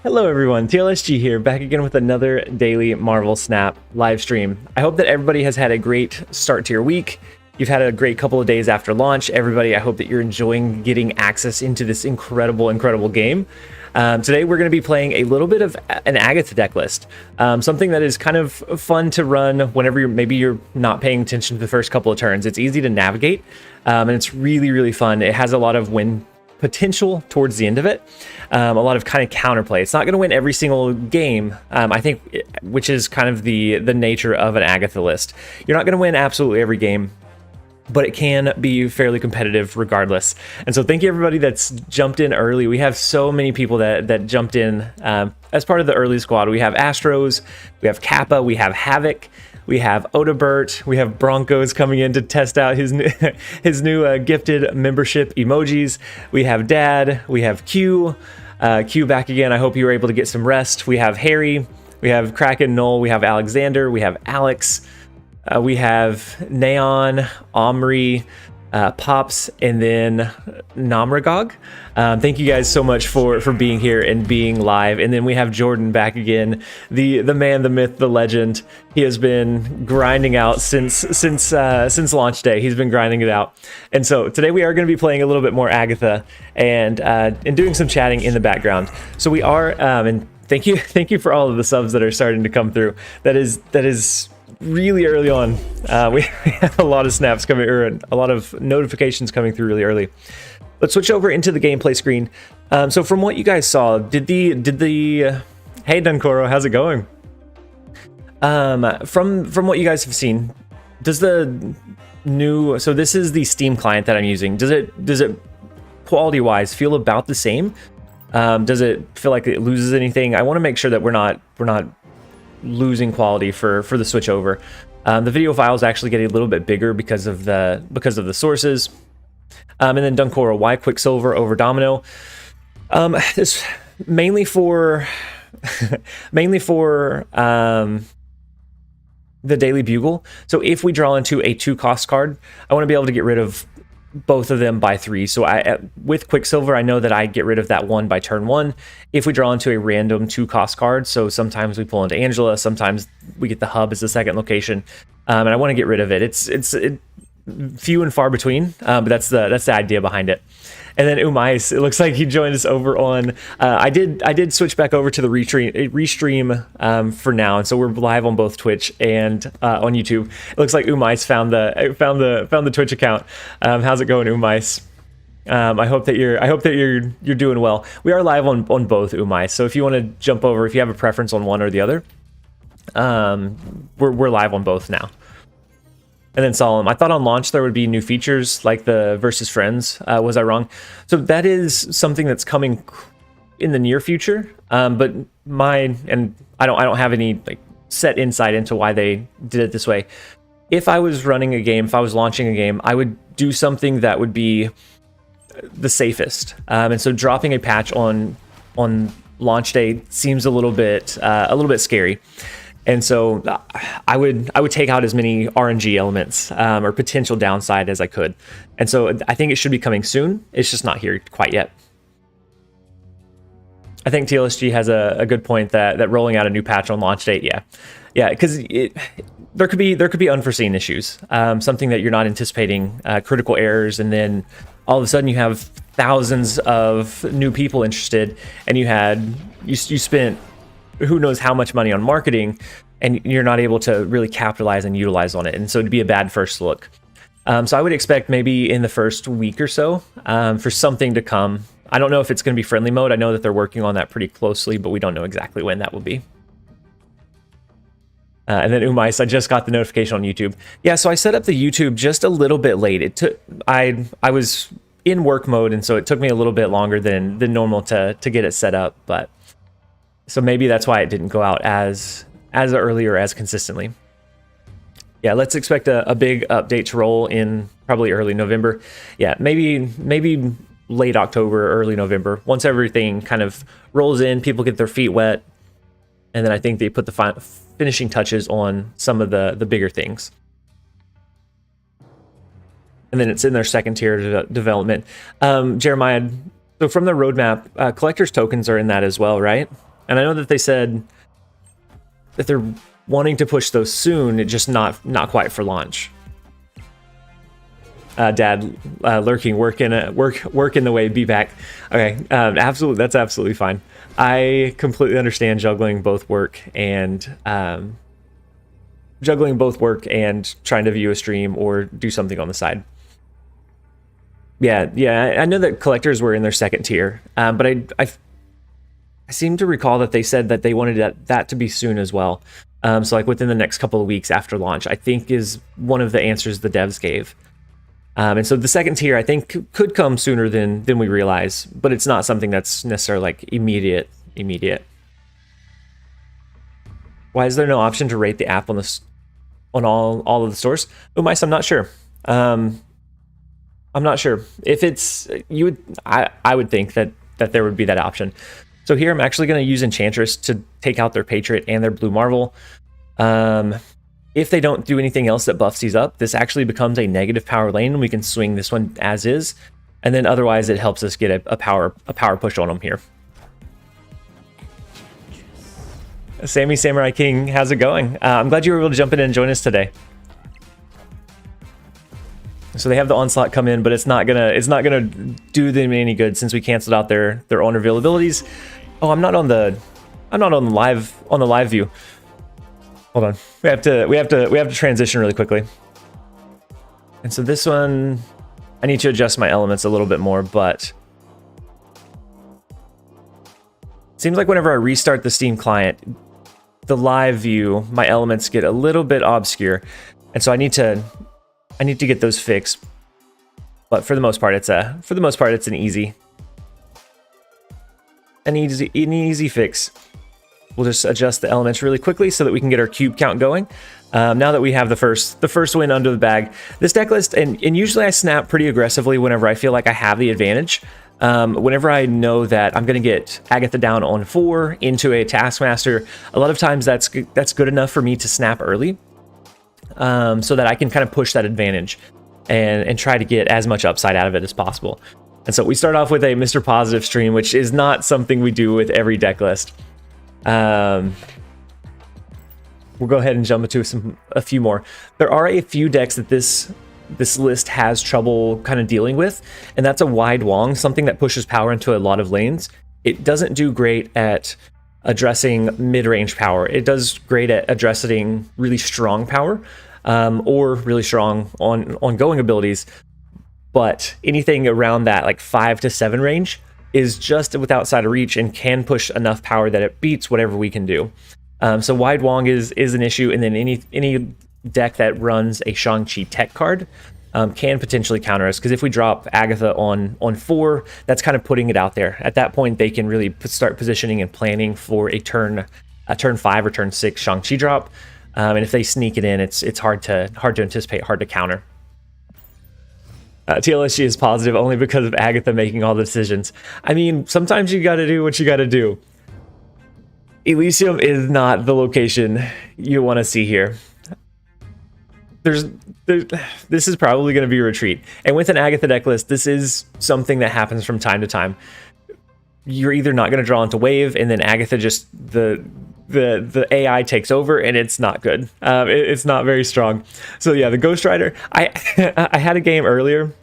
Hello everyone, TLSG here, back again with another daily Marvel Snap live stream. I hope that everybody has had a great start to your week. You've had a great couple of days after launch. Everybody, I hope that you're enjoying getting access into this incredible game. Today we're going to be playing a little bit of an Agatha deck list. Something that is kind of fun to run whenever maybe you're not paying attention to the first couple of turns. It's easy to navigate, and it's really fun. It has a lot of win potential towards the end of it. A lot of kind of counterplay. It's not going to win every single game, I think, which is kind of the nature of an Agatha list. You're not going to win absolutely every game, but it can be fairly competitive regardless. And so thank you everybody that's jumped in early. We have so many people that jumped in as part of the early squad. We have Astros, we have Kappa, we have Avik, we have Odebert, we have Broncos coming in to test out his new gifted membership emojis. We have Dad, we have Q back again. I hope you were able to get some rest. We have Harry, we have Kraken Null, we have Alexander, we have Alex, we have Neon, Omri, Pops, and then Namragog. Thank you guys so much for being here and being live. And then we have Jordan back again, the man, the myth, the legend. He has been grinding out since launch day. He's been grinding it out. And so today we are going to be playing a little bit more Agatha and doing some chatting in the background. So we are, and thank you for all of the subs that are starting to come through. That is really early on. We have a lot of snaps coming, or a lot of notifications coming through really early. Let's switch over into the gameplay screen. So from what you guys saw, did the hey Dunkoro, how's it going? From what you guys have seen, does the new, so this is the Steam client that I'm using, does it quality wise feel about the same? Does it feel like it loses anything? I want to make sure that we're not losing quality for the switch over. The video files actually get a little bit bigger because of the sources. And then Dunkoro, why Quicksilver over Domino? This mainly for the Daily Bugle. So if we draw into a 2-cost card, I want to be able to get rid of both of them by 3. So with Quicksilver, I know that I get rid of that one by turn 1. If we draw into a random 2-cost card, so sometimes we pull into Angela, sometimes we get the hub as the second location, and I want to get rid of it. It's few and far between, but that's the idea behind it. And then Umais, it looks like he joined us over on. I did switch back over to the restream for now, and so we're live on both Twitch and on YouTube. It looks like Umais found the Twitch account. How's it going, Umais? I hope that you're doing well. We are live on both, Umais. So if you want to jump over, if you have a preference on one or the other, we're live on both now. And then Solemn, I thought on launch there would be new features like the versus friends. Was I wrong? So that is something that's coming in the near future. But I don't have any set insight into why they did it this way. If I was running a game, if I was launching a game, I would do something that would be the safest. And so dropping a patch on launch day seems a little bit scary. And so I would take out as many RNG elements or potential downside as I could. And so I think it should be coming soon. It's just not here quite yet. I think TLSG has a good point that rolling out a new patch on launch date, yeah, because there could be unforeseen issues, something that you're not anticipating, critical errors, and then all of a sudden you have thousands of new people interested, and you spent who knows how much money on marketing, and you're not able to really capitalize and utilize on it. And so it'd be a bad first look. So I would expect maybe in the first week or so for something to come. I don't know if it's going to be friendly mode. I know that they're working on that pretty closely, but we don't know exactly when that will be. And then Umais, I just got the notification on YouTube. Yeah, so I set up the YouTube just a little bit late. I was in work mode, and so it took me a little bit longer than normal to get it set up, but so maybe that's why it didn't go out as early or as consistently. Yeah, let's expect a big update to roll in probably early November. Yeah, maybe late October, early November. Once everything kind of rolls in, people get their feet wet, and then I think they put the finishing touches on some of the bigger things. And then it's in their second tier development. Jeremiah, so from the roadmap, collector's tokens are in that as well, right? And I know that they said that they're wanting to push those soon, it just not quite for launch. Dad, lurking, work in the way, be back. Okay, absolutely, that's absolutely fine. I completely understand juggling both work and trying to view a stream or do something on the side. Yeah, I know that collectors were in their second tier, but I seem to recall that they said that they wanted that to be soon as well. So like within the next couple of weeks after launch, I think is one of the answers the devs gave. And so the second tier, I think, could come sooner than we realize, but it's not something that's necessarily like immediate. Why is there no option to rate the app on all of the stores? Mice, I'm not sure. I'm not sure if it's I would think that there would be that option. So here I'm actually going to use Enchantress to take out their Patriot and their Blue Marvel. If they don't do anything else that buffs these up, this actually becomes a negative power lane, and we can swing this one as is. And then otherwise, it helps us get a power push on them here. Sammy Samurai King, how's it going? I'm glad you were able to jump in and join us today. So they have the onslaught come in, but it's not gonna do them any good since we canceled out their honor availabilities. Oh, I'm not on the live view. Hold on. We have to transition really quickly. And so this one, I need to adjust my elements a little bit more, but it seems like whenever I restart the Steam client, the live view, my elements get a little bit obscure. And so I need to get those fixed. But for the most part, it's an easy fix. We'll just adjust the elements really quickly so that we can get our cube count going. Now that we have the first win under the bag, this deck list, and usually I snap pretty aggressively whenever I feel like I have the advantage. Whenever I know that I'm going to get Agatha down on 4 into a Taskmaster, a lot of times that's good enough for me to snap early, so that I can kind of push that advantage and try to get as much upside out of it as possible. And so we start off with a Mr. Positive stream, which is not something we do with every deck list. We'll go ahead and jump into a few more. There are a few decks that this list has trouble kind of dealing with, and that's a Wide Wong, something that pushes power into a lot of lanes. It doesn't do great at addressing mid-range power. It does great at addressing really strong power, or really strong ongoing abilities, but anything around that like 5 to 7 range is just with outside of reach and can push enough power that it beats whatever we can do. So Wide Wong is an issue, and then any deck that runs a Shang-Chi tech card can potentially counter us, because if we drop Agatha on 4, that's kind of putting it out there. At that point, they can really start positioning and planning for a turn 5 or turn 6 Shang-Chi drop. And if they sneak it in, it's hard to anticipate, hard to counter. TLSG is positive only because of Agatha making all the decisions. I mean, sometimes you got to do what you got to do. Elysium is not the location you want to see here. This is probably going to be a retreat. And with an Agatha deck list, this is something that happens from time to time. You're either not going to draw into wave, and then Agatha just the AI takes over, and it's not good. It's not very strong. So yeah, the Ghost Rider. I had a game earlier.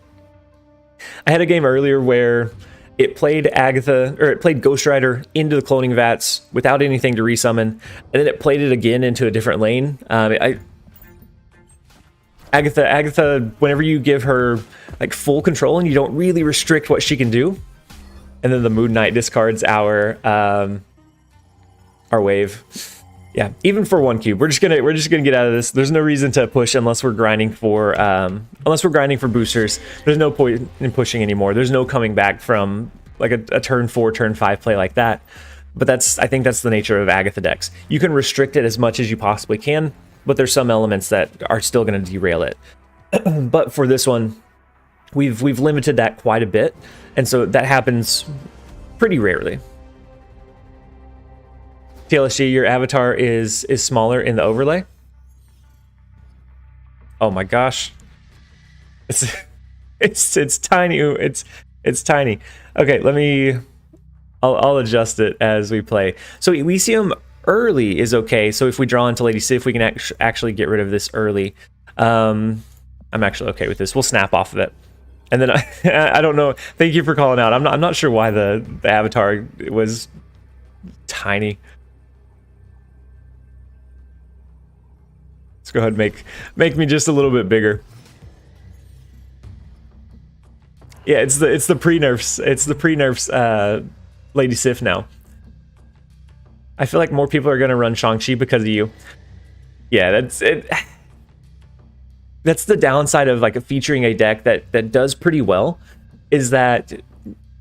Where it played Agatha, or it played Ghost Rider into the cloning vats without anything to resummon, and then it played it again into a different lane. Agatha, whenever you give her like full control and you don't really restrict what she can do, and then the Moon Knight discards our wave. Yeah, even for 1 cube, we're just gonna get out of this. There's no reason to push unless we're grinding for boosters. There's no point in pushing anymore. There's no coming back from like a turn 4, turn 5 play like that. But I think that's the nature of Agatha decks. You can restrict it as much as you possibly can, but there's some elements that are still going to derail it. But for this one, we've limited that quite a bit, and so that happens pretty rarely. TLSG, your avatar is smaller in the overlay. Oh my gosh, it's tiny. It's tiny. Okay, let me I'll adjust it as we play. So Elysium early is okay. So if we draw into Lady Sif, we can actually get rid of this early. I'm actually okay with this. We'll snap off of it. And then I don't know. Thank you for calling out. I'm not sure why the avatar was tiny. Let's go ahead and make me just a little bit bigger. Yeah, it's the pre-nerfs. It's the pre-nerfs Lady Sif now. I feel like more people are gonna run Shang-Chi because of you. Yeah, that's it. That's the downside of like featuring a deck that does pretty well, is that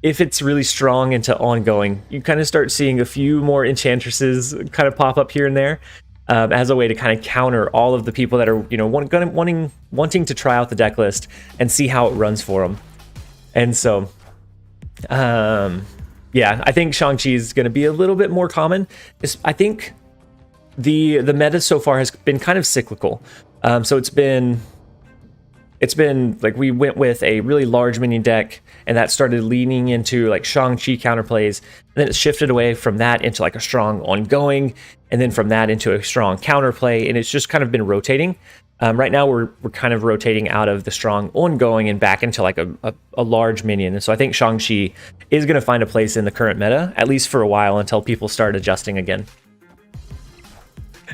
if it's really strong into ongoing, you kind of start seeing a few more enchantresses kind of pop up here and there, as a way to kind of counter all of the people that are, you know, wanting to try out the deck list and see how it runs for them. And so, yeah, I think Shang-Chi is going to be a little bit more common. I think the meta so far has been kind of cyclical. So it's been like we went with a really large minion deck, and that started leaning into like Shang-Chi counterplays, and then it shifted away from that into like a strong ongoing, and then from that into a strong counterplay, and it's just kind of been rotating. Right now we're kind of rotating out of the strong ongoing and back into like a large minion. And so I think Shang-Chi is going to find a place in the current meta, at least for a while, until people start adjusting again.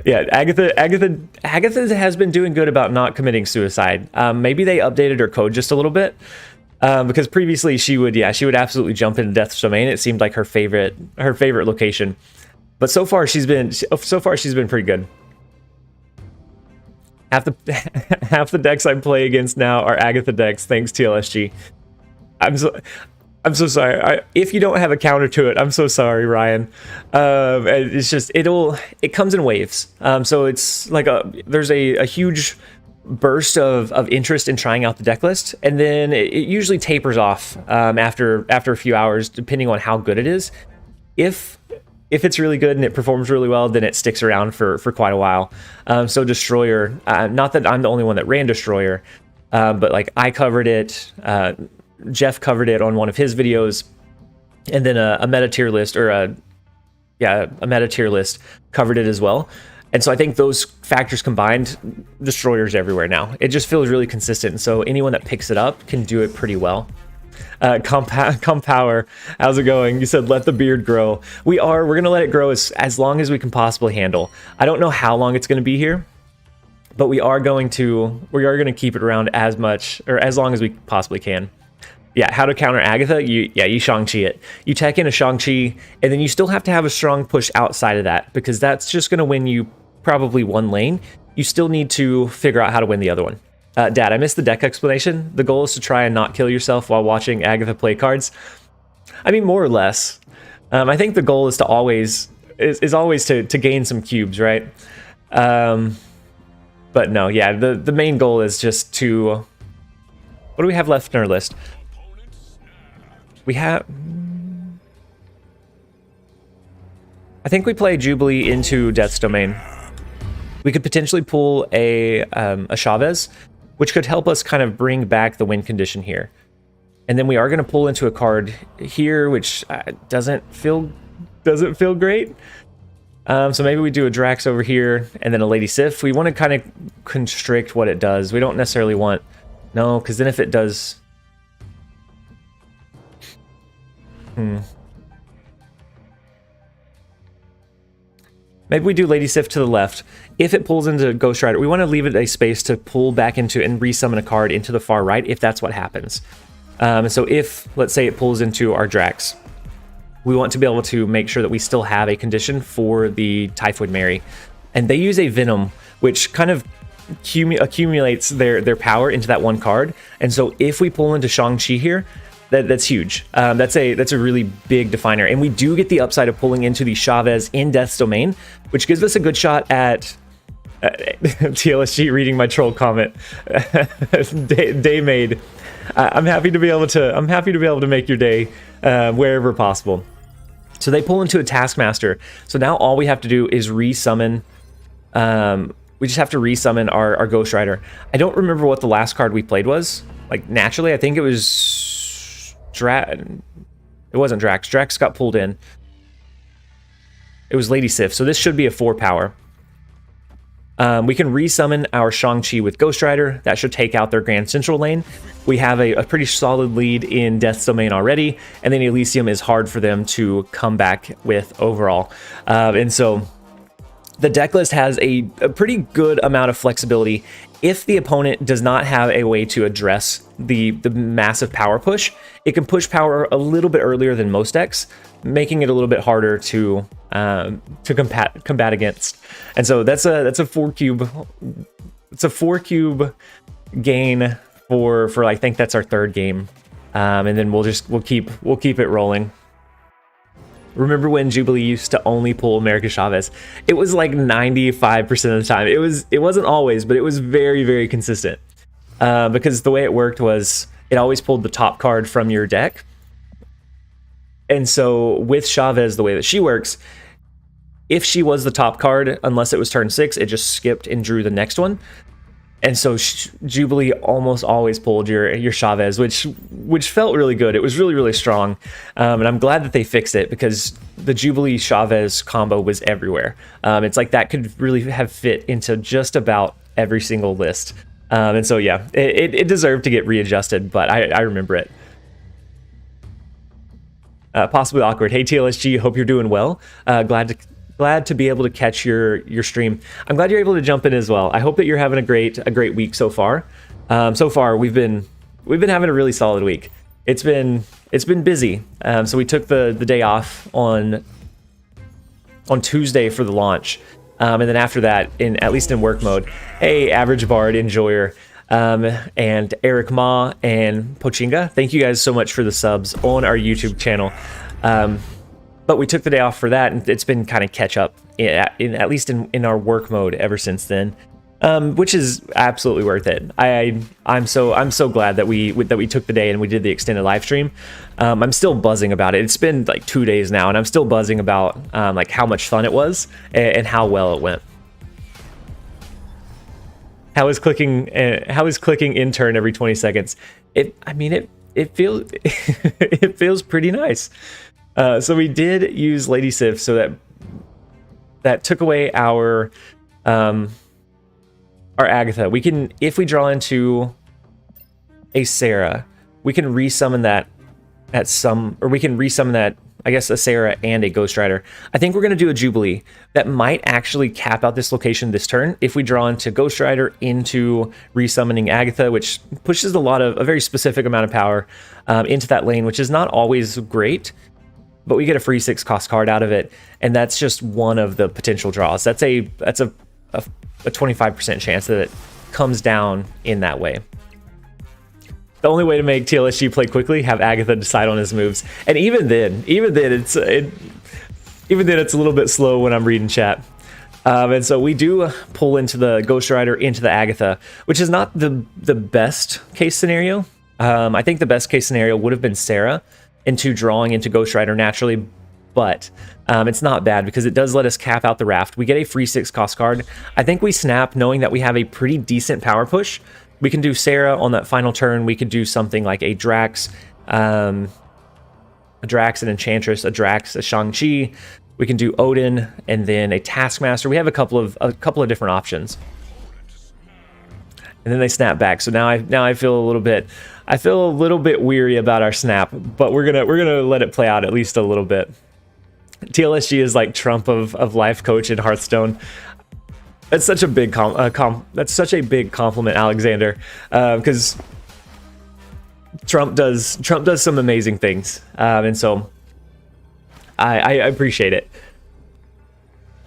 Yeah, Agatha has been doing good about not committing suicide. Maybe they updated her code just a little bit, because previously she would absolutely jump into Death's Domain. It seemed like her favorite location. But so far she's been pretty good. Half the decks I play against now are Agatha decks. Thanks, TLSG. I'm so sorry. If you don't have a counter to it, I'm so sorry, Ryan. It's just it comes in waves. So it's like there's a huge burst of interest in trying out the deck list, and then it usually tapers off after a few hours, depending on how good it is. If it's really good and it performs really well, then it sticks around for quite a while. So Destroyer, not that I'm the only one that ran Destroyer, but like I covered it, Jeff covered it on one of his videos, and then a meta tier list, or a meta tier list covered it as well. And so I think those factors combined, Destroyer's everywhere now. It just feels really consistent, and so anyone that picks it up can do it pretty well. Compower, how's it going? You said let the beard grow. We're gonna let it grow as long as we can possibly handle. I don't know how long it's gonna be here, but we are gonna keep it around as much or as long as we possibly can. Yeah, how to counter Agatha? You Shang-Chi it. You tech in a Shang-Chi, and then you still have to have a strong push outside of that, because that's just gonna win you probably one lane. You still need to figure out how to win the other one. Dad, I missed the deck explanation. The goal is to try and not kill yourself while watching Agatha play cards. I mean, more or less. I think the goal is to always to gain some cubes, right? But no, yeah, the main goal is just to... What do we have left in our list? We have... I think we play Jubilee into Death's Domain. We could potentially pull a Chavez, which could help us kind of bring back the win condition here. And then we are going to pull into a card here, which doesn't feel great. So maybe we do a Drax over here, and then a Lady Sif. We want to kind of constrict what it does. We don't necessarily want... No, because then if it does... Maybe we do Lady Sif to the left. If it pulls into Ghost Rider, we want to leave it a space to pull back into and resummon a card into the far right, if that's what happens. So if, let's say, it pulls into our Drax, we want to be able to make sure that we still have a condition for the Typhoid Mary. And they use a Venom, which kind of accumulates their power into that one card. And so if we pull into Shang-Chi here, that's huge. That's a really big definer, and we do get the upside of pulling into the Chavez in Death's Domain, which gives us a good shot at TLSG reading my troll comment. Day made. I'm happy to be able to make your day wherever possible. So they pull into a Taskmaster. So now all we have to do is resummon. We just have to resummon our Ghost Rider. I don't remember what the last card we played was. Like naturally, I think it was It wasn't Drax. Drax got pulled in. It was Lady Sif, so this should be a 4 power. We can resummon our Shang-Chi with Ghost Rider. That should take out their Grand Central lane. We have a pretty solid lead in Death's Domain already, and then Elysium is hard for them to come back with overall. And so the deck list has a pretty good amount of flexibility. If the opponent does not have a way to address the massive power push, it can push power a little bit earlier than most decks, making it a little bit harder to combat against. And so that's a 4 cube. It's a 4 cube gain for I think that's our 3rd game, and then we'll keep it rolling. Remember when Jubilee used to only pull America Chavez? It was like 95% of the time. It wasn't always, but it was very, very consistent. Because the way it worked was it always pulled the top card from your deck. And so with Chavez, the way that she works, if she was the top card, unless it was turn 6, it just skipped and drew the next one. And so Jubilee almost always pulled your Chavez, which felt really good. It was really, really strong. And I'm glad that they fixed it, because the Jubilee Chavez combo was everywhere. It's like that could really have fit into just about every single list. And so, yeah, it deserved to get readjusted, but I remember it. Possibly awkward. Hey, TLSG, hope you're doing well. Glad to be able to catch your stream. I'm glad you're able to jump in as well. I hope that you're having a great week so far. So far, we've been having a really solid week. It's been busy. So we took the day off on Tuesday for the launch, and then after that, at least in work mode. Hey, Average Bard Enjoyer, and Eric Ma and Pochinga, thank you guys so much for the subs on our YouTube channel. But we took the day off for that, and it's been kind of catch up, at least in our work mode ever since then, which is absolutely worth it. I'm so glad that we took the day and we did the extended live stream. I'm still buzzing about it. It's been like 2 days now, and I'm still buzzing about like how much fun it was and how well it went. How is clicking intern every 20 seconds? It feels it feels pretty nice. So we did use Lady Sif, so that took away our Agatha. We can, if we draw into a Sarah, we can resummon that we can resummon that, I guess, a Sarah and a Ghost Rider. I think we're going to do a Jubilee that might actually cap out this location this turn if we draw into Ghost Rider into resummoning Agatha, which pushes a very specific amount of power into that lane, which is not always great. But we get a free 6 cost card out of it, and that's just one of the potential draws. That's a 25% chance that it comes down in that way. The only way to make TLSG play quickly, have Agatha decide on his moves, and even then it's a little bit slow when I'm reading chat. And so we do pull into the Ghost Rider into the Agatha, which is not the best case scenario. I think the best case scenario would have been Sarah into drawing into Ghost Rider naturally, but it's not bad because it does let us cap out the raft. We get a free 6 cost card. I think we snap knowing that we have a pretty decent power push. We can do Sarah on that final turn. We could do something like a Drax, an Enchantress, a Drax, a Shang-Chi. We can do Odin and then a Taskmaster. We have a couple of different options. And then they snap back. So now I feel a little bit weary about our snap, but we're gonna let it play out at least a little bit. TLSG is like Trump of life coach in Hearthstone. That's such a big that's such a big compliment, Alexander, because Trump does some amazing things, and so I appreciate it.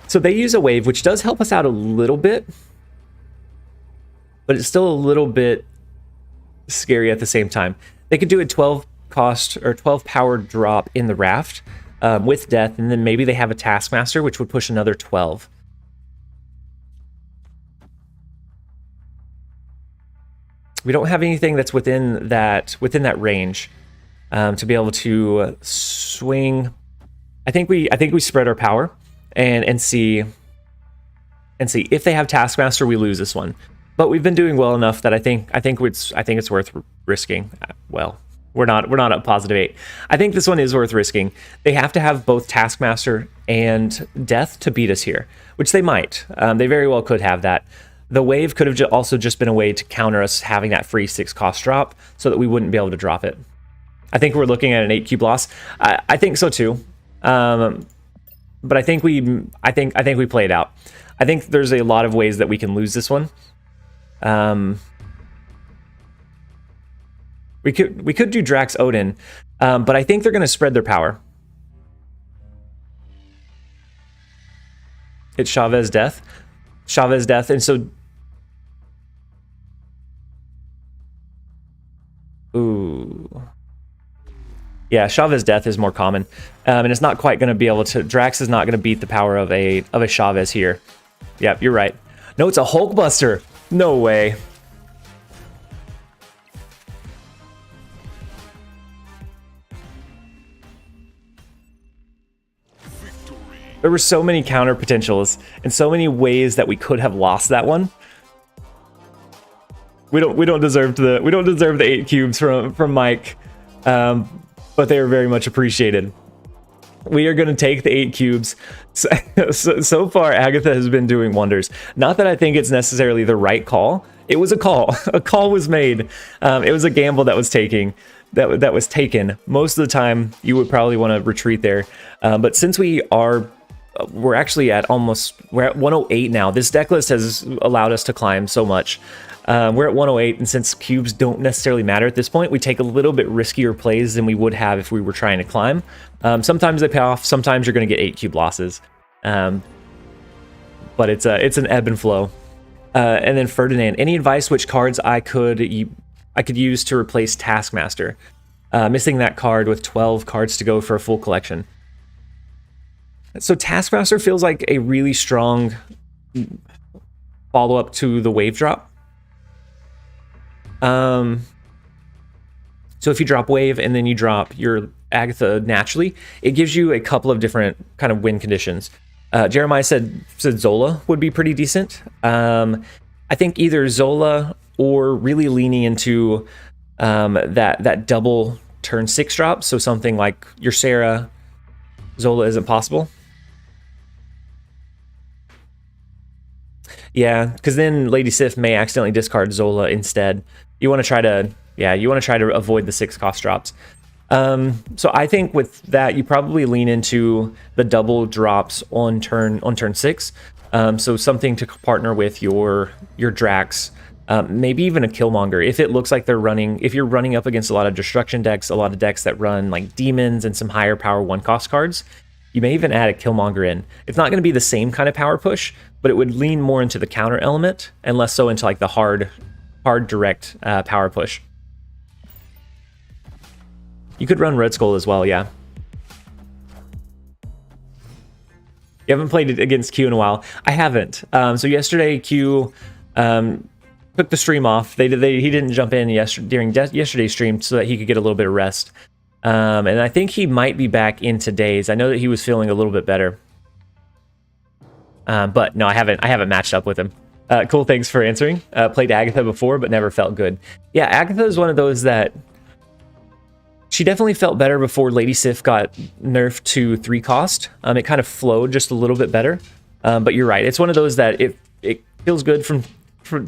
So they use a wave, which does help us out a little bit, but it's still a little bit scary at the same time. They could do a 12 cost or 12 power drop in the raft with death, and then maybe they have a Taskmaster, which would push another 12. We don't have anything that's within that range to be able to swing. I think we spread our power and see if they have Taskmaster, we lose this one. But we've been doing well enough that I think it's worth risking. Well, We're not at +8. I think this one is worth risking. They have to have both Taskmaster and Death to beat us here, which they might. They very well could have that. The wave could have also just been a way to counter us having that free 6 cost drop so that we wouldn't be able to drop it. I think we're looking at an 8 cube loss. I think so too. But I think we play it out. I think there's a lot of ways that we can lose this one. We could do Drax Odin, but I think they're going to spread their power. It's Chavez Death, and so ooh, yeah, Chavez Death is more common, and it's not quite going to be able to. Drax is not going to beat the power of a Chavez here. Yep, you're right. No, it's a Hulkbuster. No way. There were so many counter potentials and so many ways that we could have lost that one. We don't deserve the 8 cubes from Mike, but they are very much appreciated. We are going to take the 8 cubes. So far, Agatha has been doing wonders. Not that I think it's necessarily the right call. It was a call. A call was made. It was a gamble that was taken. That was taken. Most of the time, you would probably want to retreat there. But since we're actually at we're at 108 now. This deck list has allowed us to climb so much. We're at 108, and since cubes don't necessarily matter at this point, we take a little bit riskier plays than we would have if we were trying to climb. Sometimes they pay off. Sometimes you're going to get 8 cube losses. But it's an ebb and flow. And then Ferdinand, any advice which cards I could use to replace Taskmaster? Missing that card with 12 cards to go for a full collection. So Taskmaster feels like a really strong follow-up to the wave drop. So if you drop wave and then you drop your Agatha naturally, it gives you a couple of different kind of win conditions. Jeremiah said Zola would be pretty decent. I think either Zola or really leaning into that double turn 6 drop. So something like your Sarah, Zola isn't possible. Yeah, because then Lady Sif may accidentally discard Zola instead. You want to try to avoid the 6 cost drops. So I think with that, you probably lean into the double drops on turn 6. So something to partner with your Drax, maybe even a Killmonger. If it looks like if you're running up against a lot of destruction decks, a lot of decks that run like demons and some higher power 1 cost cards, you may even add a Killmonger in. It's not going to be the same kind of power push, but it would lean more into the counter element and less so into like the hard direct power push. You could run Red Skull as well, yeah. You haven't played it against Q in a while. I haven't. So yesterday Q took the stream off. He didn't jump in during yesterday's stream so that he could get a little bit of rest. And I think he might be back in today's. I know that he was feeling a little bit better. But no, I haven't matched up with him. Cool, thanks for answering. Played Agatha before, but never felt good. Yeah, Agatha is one of those that she definitely felt better before Lady Sif got nerfed to 3 cost. It kind of flowed just a little bit better. But you're right. It's one of those that it feels good from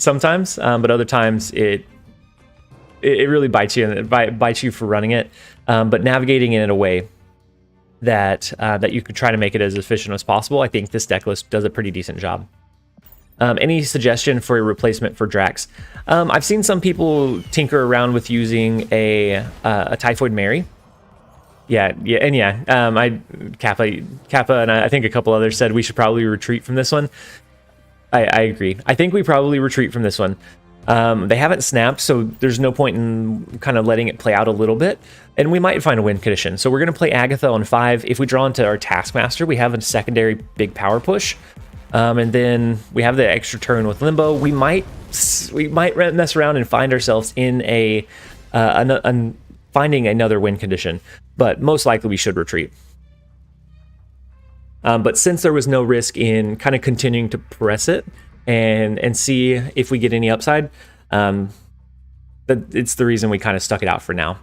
sometimes, but other times it really bites you, and it bites you for running it. But navigating it in a way that you could try to make it as efficient as possible, I think this deck list does a pretty decent job. Any suggestion for a replacement for Drax? I've seen some people tinker around with using a Typhoid Mary. Kappa and I think a couple others said we should probably retreat from this one. I agree. I think we probably retreat from this one. They haven't snapped, so there's no point in kind of letting it play out a little bit, and we might find a win condition. So we're going to play Agatha on 5. If we draw into our Taskmaster, we have a secondary big power push, and then we have the extra turn with Limbo. We might mess around and find ourselves in finding another win condition, but most likely we should retreat. But since there was no risk in kind of continuing to press it and see if we get any upside, it's the reason we kind of stuck it out for now.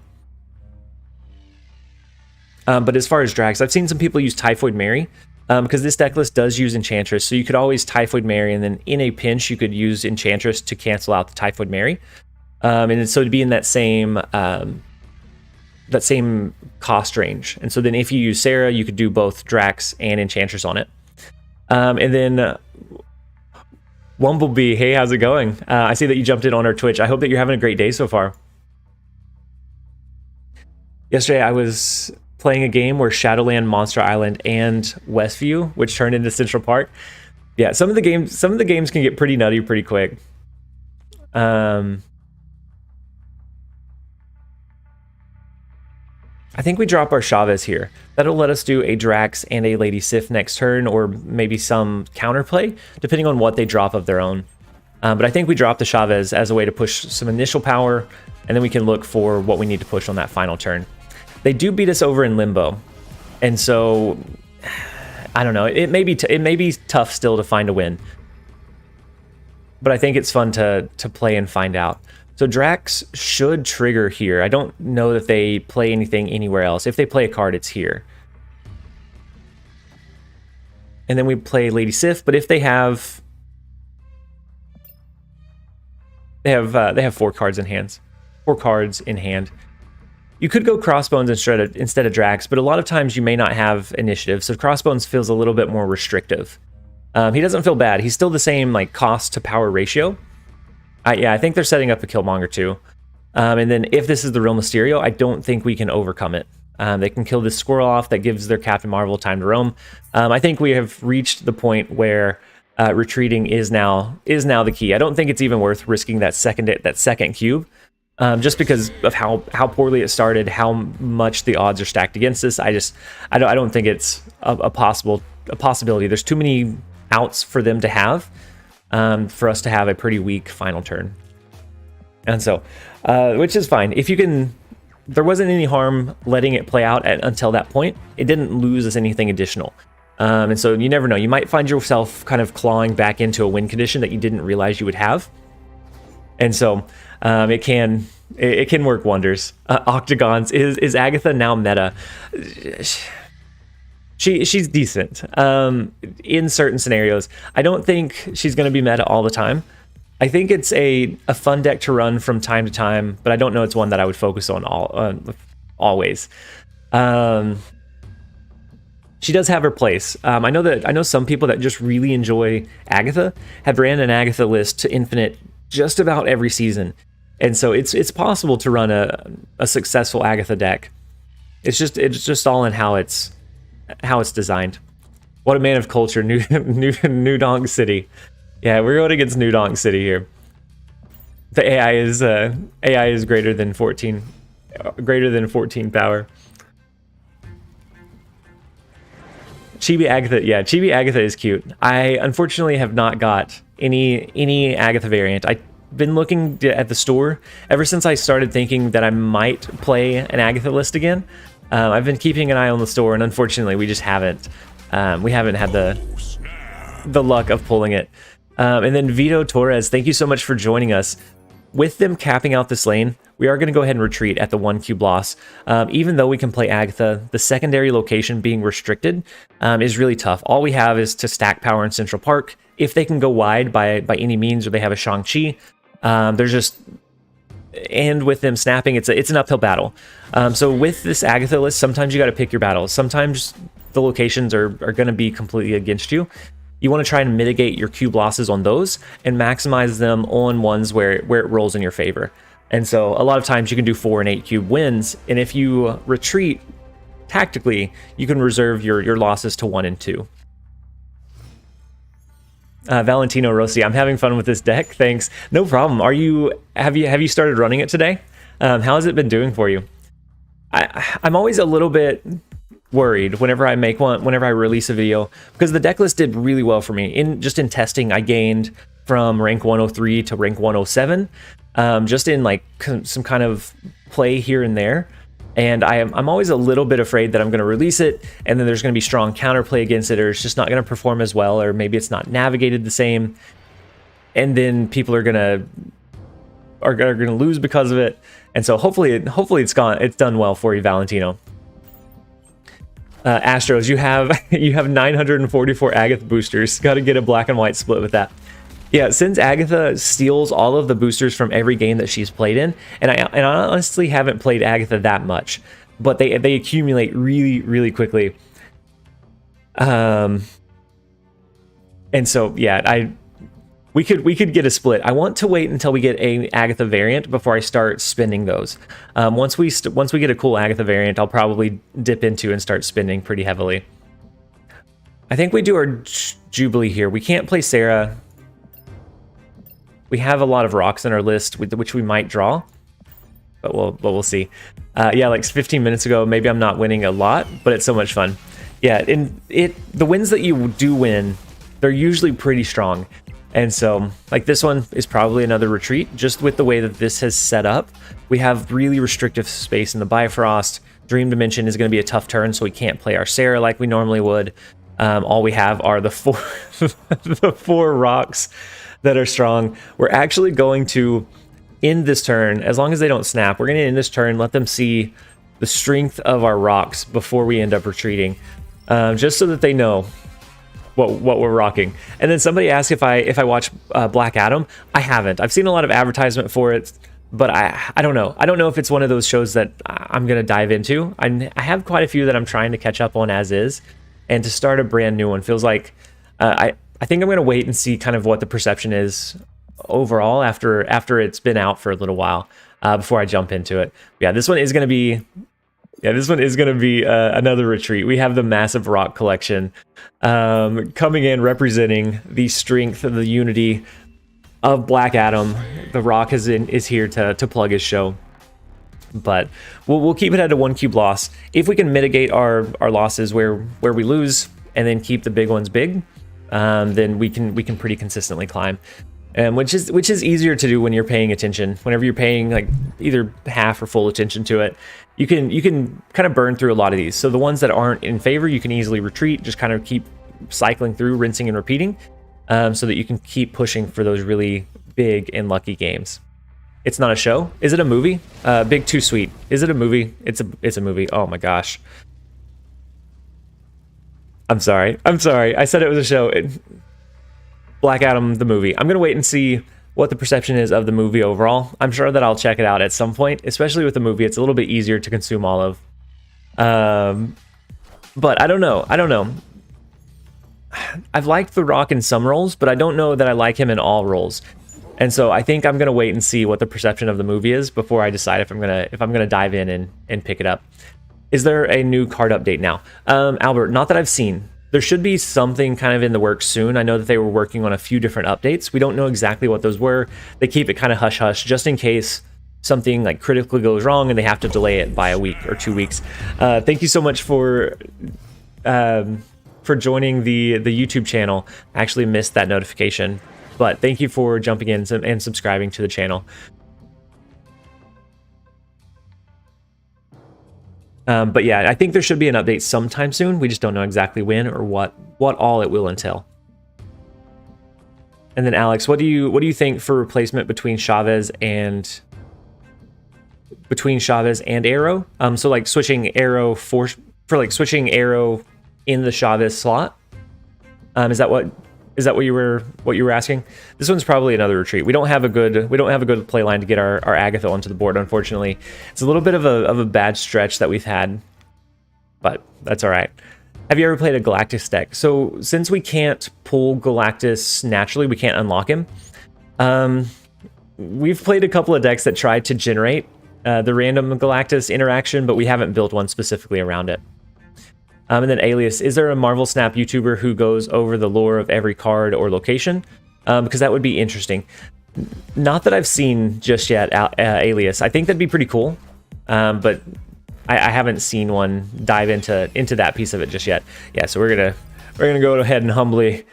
But as far as drags, I've seen some people use Typhoid Mary, because this deck list does use Enchantress, so you could always Typhoid Mary, and then in a pinch you could use Enchantress to cancel out the Typhoid Mary, and so to be in that same cost range. And so then if you use Sarah, you could do both Drax and Enchantress on it. And then Wumblebee, hey, how's it going? I see that you jumped in on our Twitch. I hope that you're having a great day so far. Yesterday I was playing a game where Shadowland, Monster Island, and Westview, which turned into Central Park. Yeah, some of the games can get pretty nutty pretty quick. I think we drop our Chavez here. That'll let us do a Drax and a Lady Sif next turn, or maybe some counterplay, depending on what they drop of their own. But I think we drop the Chavez as a way to push some initial power, and then we can look for what we need to push on that final turn. They do beat us over in Limbo, and so I don't know. It may be tough still to find a win, but I think it's fun to play and find out. So Drax should trigger here. I don't know that they play anything anywhere else. If they play a card, it's here. And then we play Lady Sif, but if they have 4 cards in hand. 4 cards in hand. You could go Crossbones instead of Drax, but a lot of times you may not have initiative, so Crossbones feels a little bit more restrictive. He doesn't feel bad. He's still the same like cost to power ratio. Yeah, I think they're setting up a Killmonger too. And then if this is the real Mysterio, I don't think we can overcome it. They can kill this squirrel off. That gives their Captain Marvel time to roam. I think we have reached the point where retreating is now the key. I don't think it's even worth risking that second cube, just because of how poorly it started, how much the odds are stacked against us. I don't think it's a possibility. There's too many outs for them to have. For us to have a pretty weak final turn. And so, which is fine. If you can, there wasn't any harm letting it play out until that point. It didn't lose us anything additional. And so you never know. You might find yourself kind of clawing back into a win condition that you didn't realize you would have. And so it can work wonders. Octagons, is Agatha now meta? She's decent in certain scenarios. I don't think she's going to be meta all the time. I think it's a fun deck to run from time to time, but I don't know it's one that I would focus on always. She does have her place. I know some people that just really enjoy Agatha have ran an Agatha list to infinite just about every season, and so it's possible to run a successful Agatha deck. It's just all in how it's designed. What a man of culture, New Donk City. Yeah, we're going against New Donk City here. The AI is greater than 14 power. Chibi Agatha, yeah, Chibi Agatha is cute. I unfortunately have not got any Agatha variant. I've been looking at the store ever since I started thinking that I might play an Agatha list again. I've been keeping an eye on the store, and unfortunately, we just haven't. We haven't had the luck of pulling it. And then Vito Torres, thank you so much for joining us. With them capping out this lane, we are going to go ahead and retreat at the 1 cube loss. Even though we can play Agatha, the secondary location being restricted is really tough. All we have is to stack power in Central Park. If they can go wide by any means, or they have a Shang-Chi, there's just... And with them snapping, it's an uphill battle. So with this Agatha list, sometimes you got to pick your battles. Sometimes the locations are going to be completely against you. You want to try and mitigate your cube losses on those and maximize them on ones where it rolls in your favor. And so a lot of times you can do 4 and 8 cube wins, and if you retreat tactically, you can reserve your losses to 1 and 2. Valentino Rossi, I'm having fun with this deck. Thanks. No problem. Have you started running it today? How has it been doing for you? I'm always a little bit worried whenever I release a video, because the deck list did really well for me. In testing, I gained from rank 103 to rank 107, just in like some kind of play here and there. And I'm always a little bit afraid that I'm going to release it, and then there's going to be strong counterplay against it, or it's just not going to perform as well, or maybe it's not navigated the same, and then people are going to lose because of it. And so hopefully it's done well for you, Valentino. Astros, you have you have 944 Agatha boosters. Got to get a black and white split with that. Yeah, since Agatha steals all of the boosters from every game that she's played in, and I honestly haven't played Agatha that much, but they accumulate really quickly. And so yeah, we could get a split. I want to wait until we get a Agatha variant before I start spinning those. Once we get a cool Agatha variant, I'll probably dip into and start spinning pretty heavily. I think we do our Jubilee here. We can't play Sarah. We have a lot of rocks in our list, which we might draw, but we'll see. Yeah, like 15 minutes ago, maybe I'm not winning a lot, but it's so much fun. Yeah, the wins that you do win, they're usually pretty strong. And so, like, this one is probably another retreat. Just with the way that this has set up, we have really restrictive space in the Bifrost. Dream Dimension is going to be a tough turn, so we can't play our Sarah like we normally would. All we have are the four rocks that are strong. We're actually going to end this turn, as long as they don't snap, we're going to end this turn, let them see the strength of our rocks before we end up retreating, just so that they know what we're rocking. And then somebody asked if I watch Black Adam. I haven't. I've seen a lot of advertisement for it, but I don't know. I don't know if it's one of those shows that I'm going to dive into. I have quite a few that I'm trying to catch up on as is, and to start a brand new one feels like I think I'm going to wait and see kind of what the perception is overall after it's been out for a little while before I jump into it. Yeah, this one is going to be another retreat. We have the massive rock collection coming in, representing the strength of the unity of Black Adam. The Rock is here to plug his show. But we'll keep it at a 1 cube loss. If we can mitigate our losses where we lose and then keep the big ones big, then we can pretty consistently climb, which is easier to do when you're paying attention. Whenever you're paying like either half or full attention to it, you can kind of burn through a lot of these. So the ones that aren't in favor, you can easily retreat, just kind of keep cycling through, rinsing and repeating, so that you can keep pushing for those really big and lucky games. It's not a show. Is it a movie? Big Too Sweet. Is it a movie? It's a movie. Oh my gosh. I'm sorry. I said it was a show. Black Adam, the movie. I'm going to wait and see what the perception is of the movie overall. I'm sure that I'll check it out at some point, especially with the movie. It's a little bit easier to consume all of. But I don't know. I've liked The Rock in some roles, but I don't know that I like him in all roles. And so I think I'm going to wait and see what the perception of the movie is before I decide if I'm going to dive in and pick it up. Is there a new card update now? Albert, not that I've seen. There should be something kind of in the works soon. I know that they were working on a few different updates. We don't know exactly what those were. They keep it kind of hush-hush just in case something like critically goes wrong and they have to delay it by a week or 2 weeks. Thank you so much for joining the YouTube channel. I actually missed that notification, but thank you for jumping in and subscribing to the channel. But yeah, I think there should be an update sometime soon. We just don't know exactly when or what all it will entail. And then Alex, what do you think for replacement between Chavez and Arrow? So like switching Arrow for like switching Arrow in the Chavez slot. Is that what you were asking? This one's probably another retreat. We don't have a good play line to get our Agatha onto the board, unfortunately. It's a little bit of a bad stretch that we've had, but that's all right. Have you ever played a Galactus deck? So since we can't pull Galactus naturally, we can't unlock him. We've played a couple of decks that tried to generate the random Galactus interaction, but we haven't built one specifically around it. And then Alias, is there a Marvel Snap YouTuber who goes over the lore of every card or location? Because that would be interesting. Not that I've seen just yet, Alias. I think that'd be pretty cool, but I haven't seen one dive into that piece of it just yet. Yeah, so we're gonna go ahead and humbly,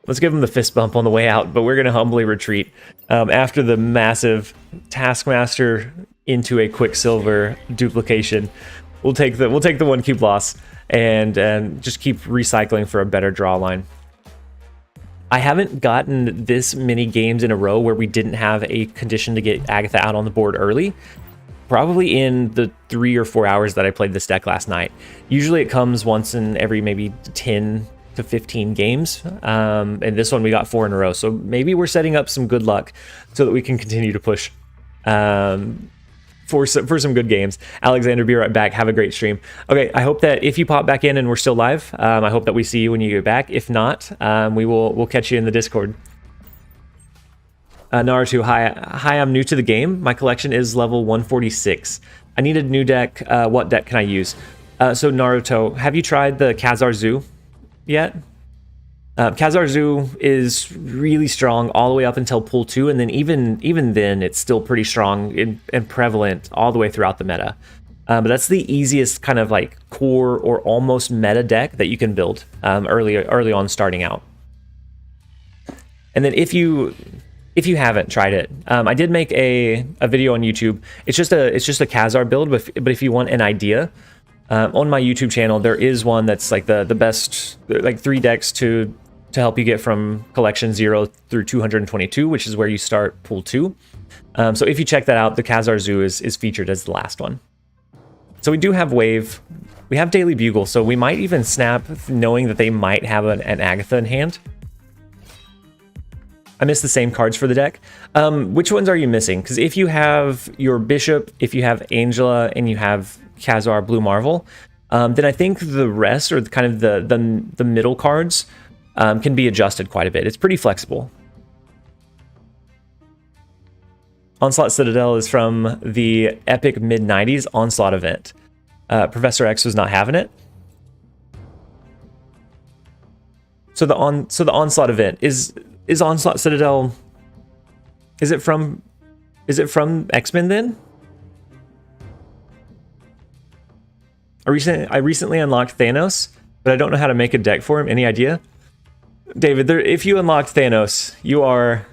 let's give him the fist bump on the way out, but we're gonna humbly retreat after the massive Taskmaster into a Quicksilver duplication. We'll take the 1 cube loss and just keep recycling for a better draw line. I haven't gotten this many games in a row where we didn't have a condition to get Agatha out on the board early. probably in the 3 or 4 hours that I played this deck last night. Usually it comes once in every maybe 10 to 15 games, and this one we got 4 in a row, so maybe we're setting up some good luck so that we can continue to push for some good games. Alexander, be right back. Have a great stream. Okay, I hope that if you pop back in and we're still live, I hope that we see you when you get back. If not, we'll catch you in the Discord. Naruto, hi, I'm new to the game. My collection is level 146. I need a new deck. What deck can I use? So Naruto, have you tried the Khazar Zoo yet? Khazar Zoo is really strong all the way up until pool 2, and then even then it's still pretty strong and prevalent all the way throughout the meta. But that's the easiest kind of like core or almost meta deck that you can build early on starting out. And then if you haven't tried it, I did make a video on YouTube. It's just a Khazar build, but if you want an idea, on my YouTube channel there is one that's like the best, like 3 decks to help you get from collection 0 through 222, which is where you start pool 2. So if you check that out, the Khazar Zoo is featured as the last one. So we do have Wave, we have Daily Bugle, so we might even snap knowing that they might have an Agatha in hand. I missed the same cards for the deck. Which ones are you missing? Because if you have your Bishop, if you have Angela, and you have Khazar Blue Marvel, then I think the rest, or kind of the middle cards, can be adjusted quite a bit. It's pretty flexible. Onslaught Citadel is from the epic mid-90s Onslaught event. Professor X was not having it. So the Onslaught event is Onslaught Citadel. Is it from X-Men then? I recently unlocked Thanos, but I don't know how to make a deck for him. Any idea? David, if you unlocked Thanos, you're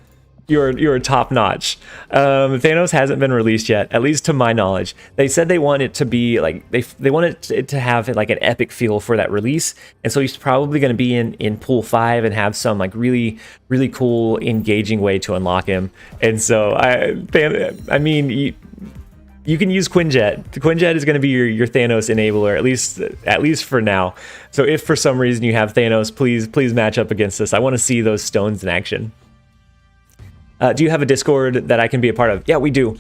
top notch. Thanos hasn't been released yet, at least to my knowledge. They said they want it to be like they want it to have like an epic feel for that release, and so he's probably going to be in pool 5 and have some like really cool engaging way to unlock him. And so I mean. You can use Quinjet. The Quinjet is going to be your Thanos enabler, at least for now. So if for some reason you have Thanos, please match up against us. I want to see those stones in action. Do you have a Discord that I can be a part of? Yeah, we do.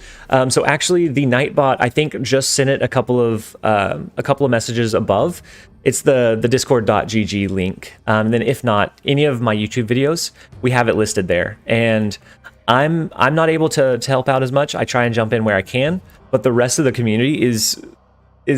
So actually, the Nightbot, I think, just sent it a couple of messages above. It's the discord.gg link. Then if not, any of my YouTube videos, we have it listed there. And I'm not able to help out as much. I try and jump in where I can, but the rest of the community is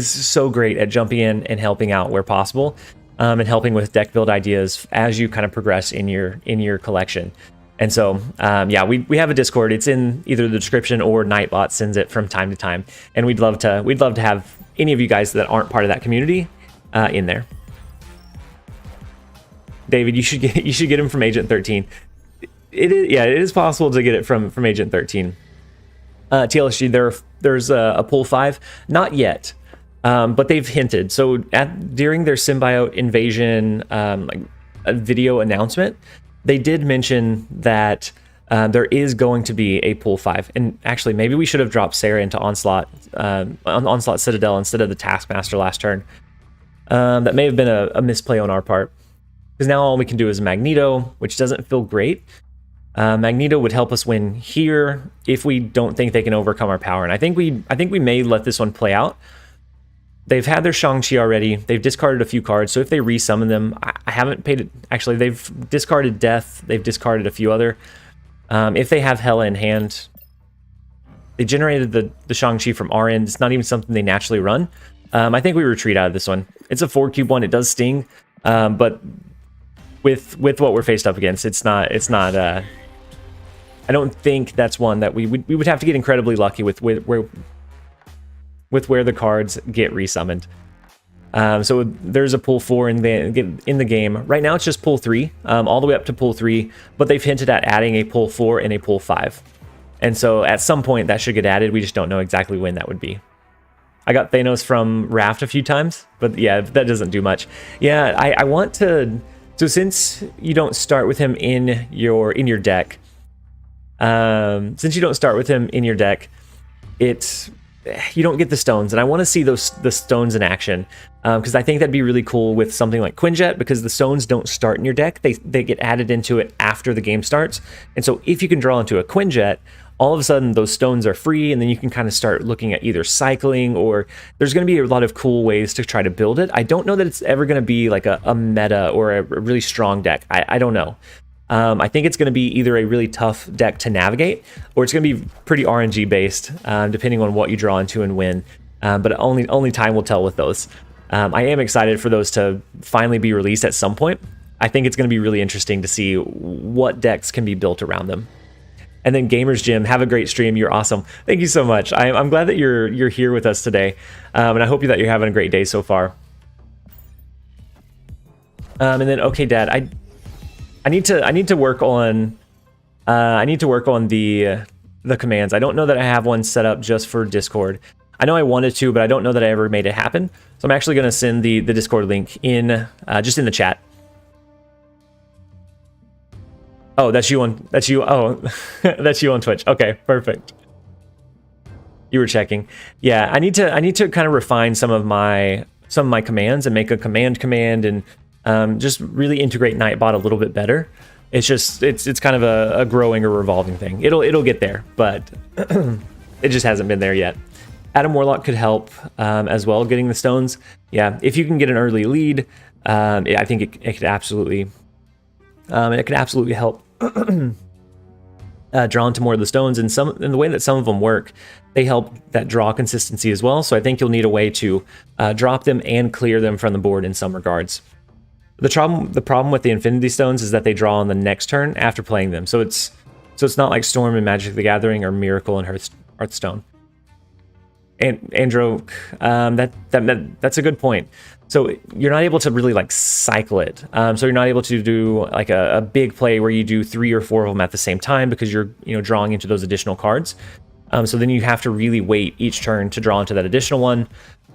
so great at jumping in and helping out where possible, and helping with deck build ideas as you kind of progress in your collection. And so yeah, we have a Discord. It's in either the description or Nightbot sends it from time to time, and we'd love to have any of you guys that aren't part of that community in there. David, you should get him from Agent 13. It is possible to get it from Agent 13. TLSG, there's a pool 5, not yet, but they've hinted. So during their symbiote invasion like a video announcement, they did mention that there is going to be a pool 5. And actually, maybe we should have dropped Sarah into Onslaught Citadel instead of the Taskmaster last turn. That may have been a misplay on our part, because now all we can do is Magneto, which doesn't feel great. Magneto would help us win here if we don't think they can overcome our power, and I think we may let this one play out. They've had their Shang-Chi already. They've discarded a few cards, so if they resummon them, I haven't paid it. Actually, they've discarded Death. They've discarded a few other. If they have Hela in hand, they generated the Shang-Chi from our end. It's not even something they naturally run. I think we retreat out of this one. It's a 4-cube one. It does sting, but with what we're faced up against, it's not. I don't think that's one that we would have to get incredibly lucky with where the cards get resummoned. So there's a pool 4 in the game. Right now it's just pool 3, all the way up to pool 3, but they've hinted at adding a pool 4 and a pool 5. And so at some point that should get added. We just don't know exactly when that would be. I got Thanos from Raft a few times, but yeah, that doesn't do much. Yeah, I want to. So since you don't start with him in your deck, it you don't get the stones, and I want to see the stones in action, because I think that'd be really cool with something like Quinjet, because the stones don't start in your deck, they get added into it after the game starts. And so if you can draw into a Quinjet, all of a sudden those stones are free, and then you can kind of start looking at either cycling, or there's going to be a lot of cool ways to try to build it. I don't know that it's ever going to be like a meta or a really strong deck. I don't know. I think it's going to be either a really tough deck to navigate, or it's going to be pretty RNG based, depending on what you draw into and when. But only time will tell with those. I am excited for those to finally be released at some point. I think it's going to be really interesting to see what decks can be built around them. And then Gamers Gym, have a great stream. You're awesome. Thank you so much. I'm glad that you're here with us today, and I hope that you're having a great day so far. And then okay, Dad, I need to work on the commands. I don't know that I have one set up just for Discord. I know I wanted to, but I don't know that I ever made it happen. So I'm actually going to send the Discord link in just in the chat. Oh, that's you on Oh, that's you on Twitch. Okay, perfect. You were checking. Yeah, I need to kind of refine some of my commands and make a command and just really integrate Nightbot a little bit better. It's just it's kind of a growing or revolving thing. It'll get there, but it just hasn't been there yet. Adam Warlock could help as well getting the stones. Yeah, if you can get an early lead, I think it could absolutely help draw into more of the stones. And the way that some of them work, they help that draw consistency as well. So I think you'll need a way to drop them and clear them from the board in some regards. The problem with the Infinity Stones is that they draw on the next turn after playing them. So it's not like Storm and Magic the Gathering or Miracle and Hearthstone. And Andro, that's a good point. So you're not able to really like cycle it. So you're not able to do like a big play where you do 3 or 4 of them at the same time, because you're drawing into those additional cards. So then you have to really wait each turn to draw into that additional one.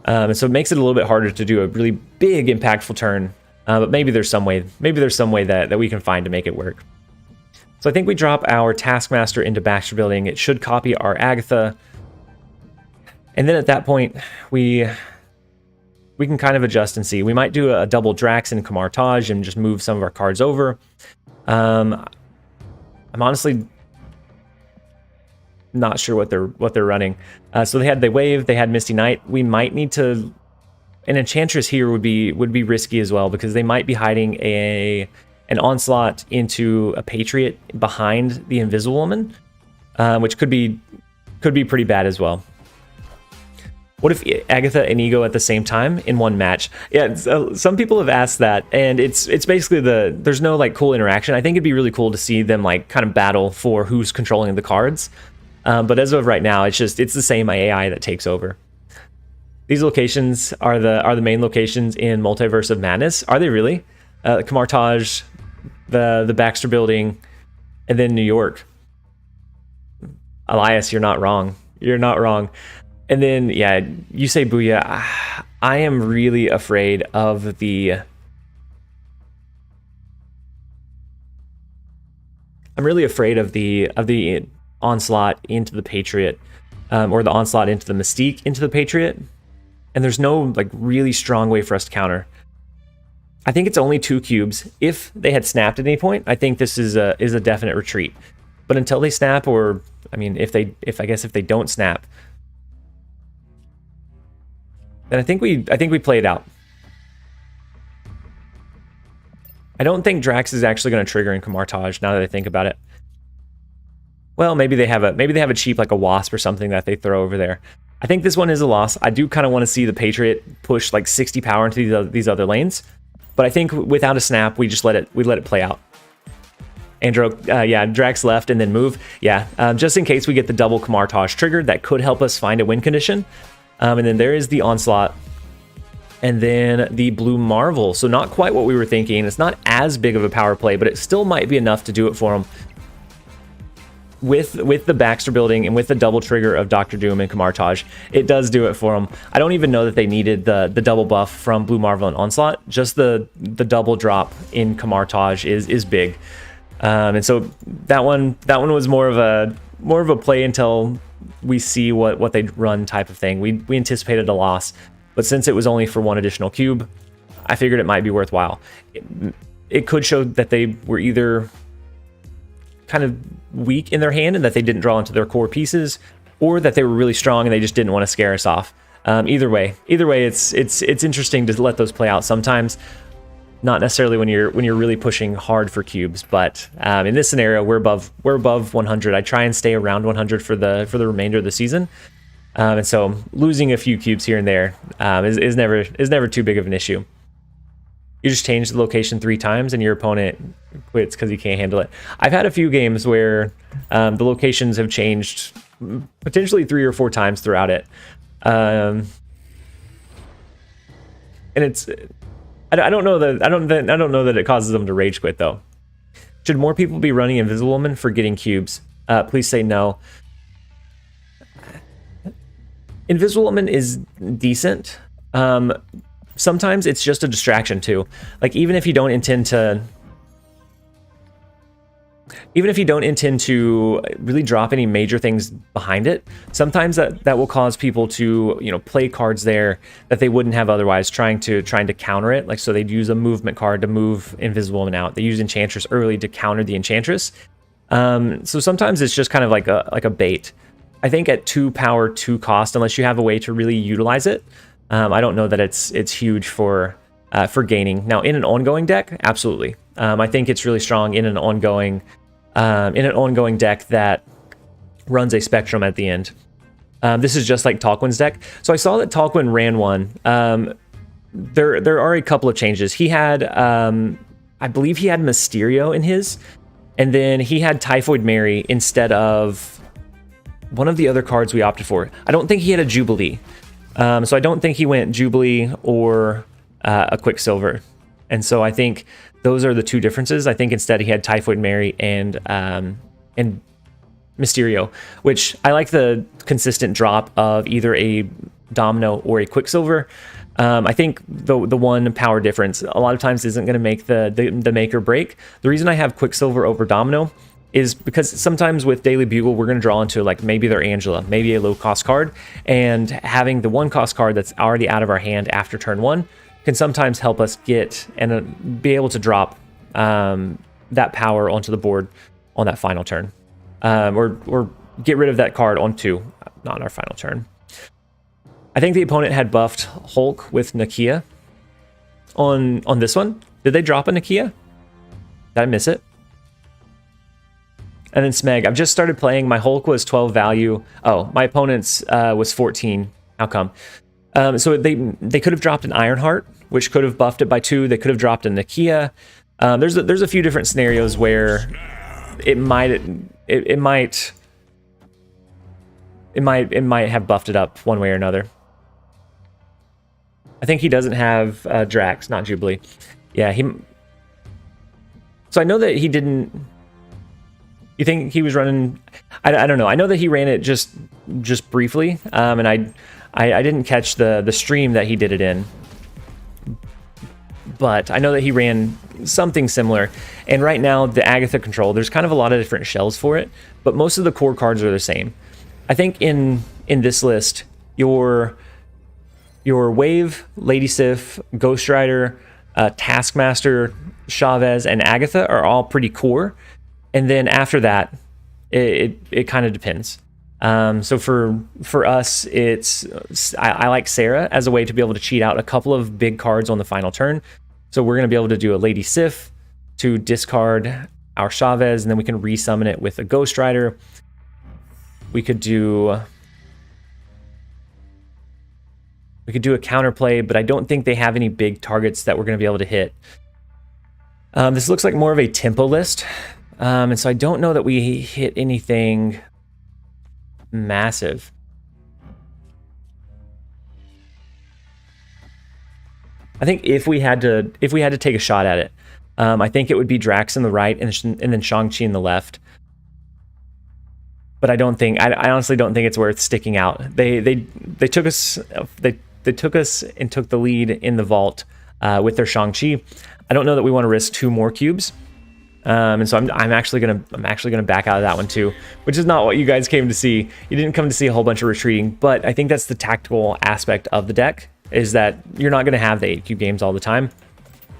And so it makes it a little bit harder to do a really big impactful turn. But maybe there's some way that we can find to make it work. So I think we drop our Taskmaster into Baxter Building. It should copy our Agatha. And then at that point, we can kind of adjust and see. We might do a double Drax and Kamartaj and just move some of our cards over. I'm honestly not sure what they're running. So they Wave, they had Misty Knight. We might need to. An Enchantress here would be risky as well, because they might be hiding an Onslaught into a Patriot behind the Invisible Woman, which could be pretty bad as well. What if Agatha and Ego at the same time in one match? Yeah, some people have asked that, and it's basically there's no like cool interaction. I think it'd be really cool to see them like kind of battle for who's controlling the cards. But as of right now, it's the same AI that takes over. These locations are the main locations in Multiverse of Madness. Are they really? Kamartaj, the Baxter Building, and then New York. Elias, you're not wrong. You're not wrong. And then, yeah, you say Booyah. I am really afraid of the... I'm really afraid of the Onslaught into the Patriot, or the Onslaught into the Mystique into the Patriot. And there's no like really strong way for us to counter. I think it's only 2 cubes. If they had snapped at any point, I think this is a definite retreat. But until they snap, or I mean, if they don't snap, then I think we play it out. I don't think Drax is actually going to trigger in Kamartaj, now that I think about it. Well, maybe they have a cheap like a Wasp or something that they throw over there. I think this one is a loss. I do kind of want to see the Patriot push like 60 power into these other lanes, but I think without a snap, we let it play out. Andro, yeah, Drax left and then move. Yeah, just in case we get the double Kamartaj triggered, that could help us find a win condition. And then there is the Onslaught, and then the Blue Marvel. So not quite what we were thinking. It's not as big of a power play, but it still might be enough to do it for him. With the Baxter Building and with the double trigger of Dr. Doom and Kamartaj, it does do it for them. I don't even know that they needed the double buff from Blue Marvel and Onslaught. Just the double drop in Kamartaj is big. And so that one was more of more of a play until we see what they run type of thing. We anticipated a loss, but since it was only for one additional cube, I figured it might be worthwhile. It could show that they were either kind of weak in their hand and that they didn't draw into their core pieces, or that they were really strong and they just didn't want to scare us off. Either way, it's interesting to let those play out sometimes. Not necessarily when you're really pushing hard for cubes, but in this scenario, we're above 100. I try and stay around 100 for the remainder of the season, and so losing a few cubes here and there is never too big of an issue. You just change the location 3 times and your opponent quits because he can't handle it. I've had a few games where the locations have changed potentially 3 or 4 times throughout it, and it's. I don't know that it causes them to rage quit though. Should more people be running Invisible Woman for getting cubes? Please say no. Invisible Woman is decent. Sometimes it's just a distraction too. Like even if you don't intend to really drop any major things behind it, sometimes that will cause people to, you know, play cards there that they wouldn't have otherwise, trying to counter it. Like, so they'd use a movement card to move Invisible Woman out. They use Enchantress early to counter the Enchantress. So sometimes it's just kind of like a bait. I think at 2 power, 2 cost, unless you have a way to really utilize it, I don't know that it's huge for gaining. Now in an ongoing deck, absolutely. I think it's really strong in an ongoing deck that runs a Spectrum at the end. This is just like Talquin's deck. So I saw that Talquin ran one. There are a couple of changes. He had, I believe he had Mysterio in his, and then he had Typhoid Mary instead of one of the other cards we opted for. I don't think he had a Jubilee. So I don't think he went Jubilee or a Quicksilver. And so I think those are the 2 differences. I think instead he had Typhoid Mary and Mysterio, which I like the consistent drop of either a Domino or a Quicksilver. I think the 1 power difference a lot of times isn't going to make the make or break. The reason I have Quicksilver over Domino is because sometimes with Daily Bugle, we're going to draw into like maybe their Angela, maybe a low cost card, and having the 1 cost card that's already out of our hand after turn 1 can sometimes help us get and be able to drop that power onto the board on that final turn, or get rid of that card onto not on our final turn. I think the opponent had buffed Hulk with Nakia on this one. Did they drop a Nakia? Did I miss it? And then Smeg, I've just started playing. My Hulk was 12 value. Oh, my opponent's was 14. How come? So they could have dropped an Ironheart, which could have buffed it by 2. They could have dropped a Nakia. There's a few different scenarios where it might have buffed it up one way or another. I think he doesn't have Drax, not Jubilee. Yeah, so I know that he didn't. You think he was running? I don't know. I know that he ran it just briefly, and I didn't catch the stream that he did it in, but I know that he ran something similar. And right now, the Agatha Control, there's kind of a lot of different shells for it, but most of the core cards are the same. I think in this list, your Wave, Lady Sif, Ghost Rider, Taskmaster, Chavez, and Agatha are all pretty core. And then after that, it kind of depends. So for us, I like Sarah as a way to be able to cheat out a couple of big cards on the final turn. So we're going to be able to do a Lady Sif to discard our Chavez, and then we can resummon it with a Ghost Rider. We could do a counterplay, but I don't think they have any big targets that we're going to be able to hit. This looks like more of a tempo list. And so I don't know that we hit anything massive. I think if we had to take a shot at it, I think it would be Drax in the right and then Shang-Chi in the left. But I honestly don't think it's worth sticking out. They took us and took the lead in the vault with their Shang-Chi. I don't know that we want to risk 2 more cubes. And so I'm actually gonna back out of that one too, which is not what you guys came to see. You didn't come to see a whole bunch of retreating, but I think that's the tactical aspect of the deck, is that you're not gonna have the 8 cube games all the time.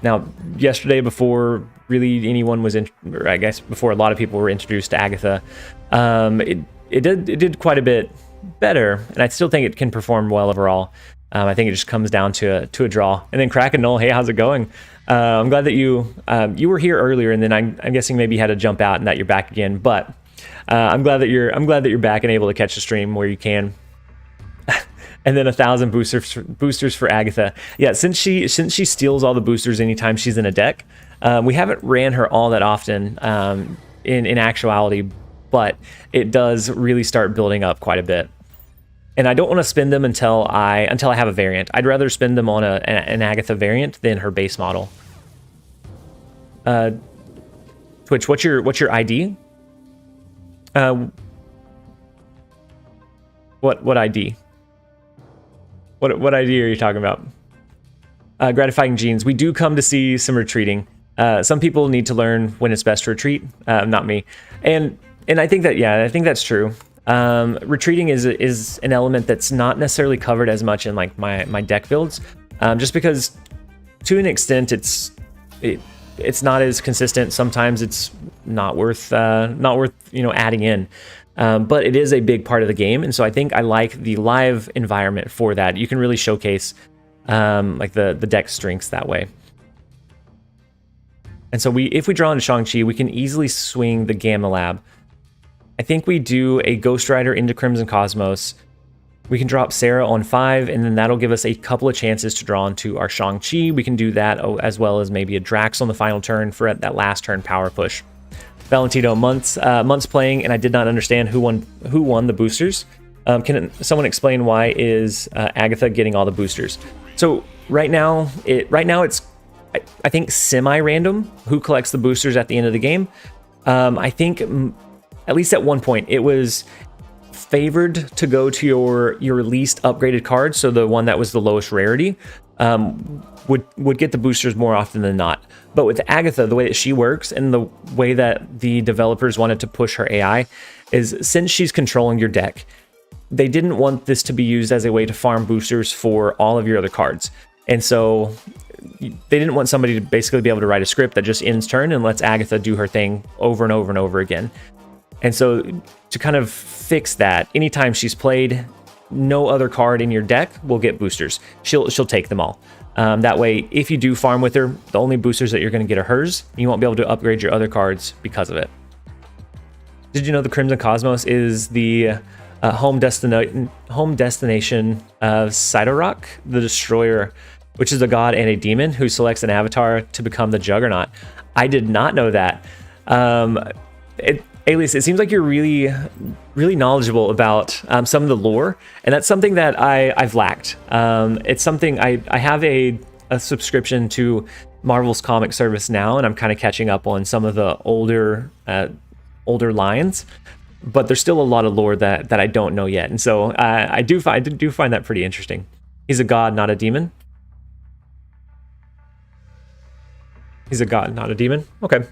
Now, yesterday, before really anyone was in, or I guess before a lot of people were introduced to Agatha, it did quite a bit better, and I still think it can perform well overall. I think it just comes down to a draw. And then Crack and Null, hey, how's it going? I'm glad that you were here earlier, and then I'm guessing maybe you had to jump out and that you're back again. But I'm glad that you're back and able to catch the stream where you can. And then 1,000 boosters for Agatha. Yeah, since she steals all the boosters anytime she's in a deck, we haven't ran her all that often in actuality, but it does really start building up quite a bit. And I don't want to spend them until I have a variant. I'd rather spend them on an Agatha variant than her base model. Twitch, what's your ID? What ID? What ID are you talking about? Gratifying genes. We do come to see some retreating. Some people need to learn when it's best to retreat. Not me. And I think that, yeah, I think that's true. Retreating is an element that's not necessarily covered as much in like my deck builds, just because to an extent it's not as consistent. Sometimes it's not worth adding in, but it is a big part of the game, and so I think I like the live environment for that. You can really showcase like the deck strengths that way. And so if we draw into Shang-Chi, we can easily swing the Gamma Lab. I think we do a Ghost Rider into Crimson Cosmos. We can drop Sarah on 5, and then that'll give us a couple of chances to draw into our Shang-Chi. We can do that as well as maybe a Drax on the final turn for that last turn power push. Valentino, months playing, and I did not understand who won the boosters. Can someone explain why is Agatha getting all the boosters? So right now it's I think semi-random who collects the boosters at the end of the game. I think at least at one point it was favored to go to your least upgraded card, so the one that was the lowest rarity would get the boosters more often than not. But with Agatha, the way that she works and the way that the developers wanted to push her AI is, since she's controlling your deck, they didn't want this to be used as a way to farm boosters for all of your other cards. And so they didn't want somebody to basically be able to write a script that just ends turn and lets Agatha do her thing over and over and over again. And so to kind of fix that, anytime she's played, no other card in your deck will get boosters. She'll take them all. That way, if you do farm with her, the only boosters that you're going to get are hers. You won't be able to upgrade your other cards because of it. Did you know the Crimson Cosmos is the home destination of Cytorok, the Destroyer, which is a god and a demon who selects an avatar to become the Juggernaut? I did not know that. Alias, it seems like you're really, really knowledgeable about some of the lore, and that's something that I've lacked. It's something I have a subscription to Marvel's comic service now, and I'm kind of catching up on some of the older lines, but there's still a lot of lore that I don't know yet, and so I do find that pretty interesting. He's a god, not a demon. He's a god, not a demon. Okay.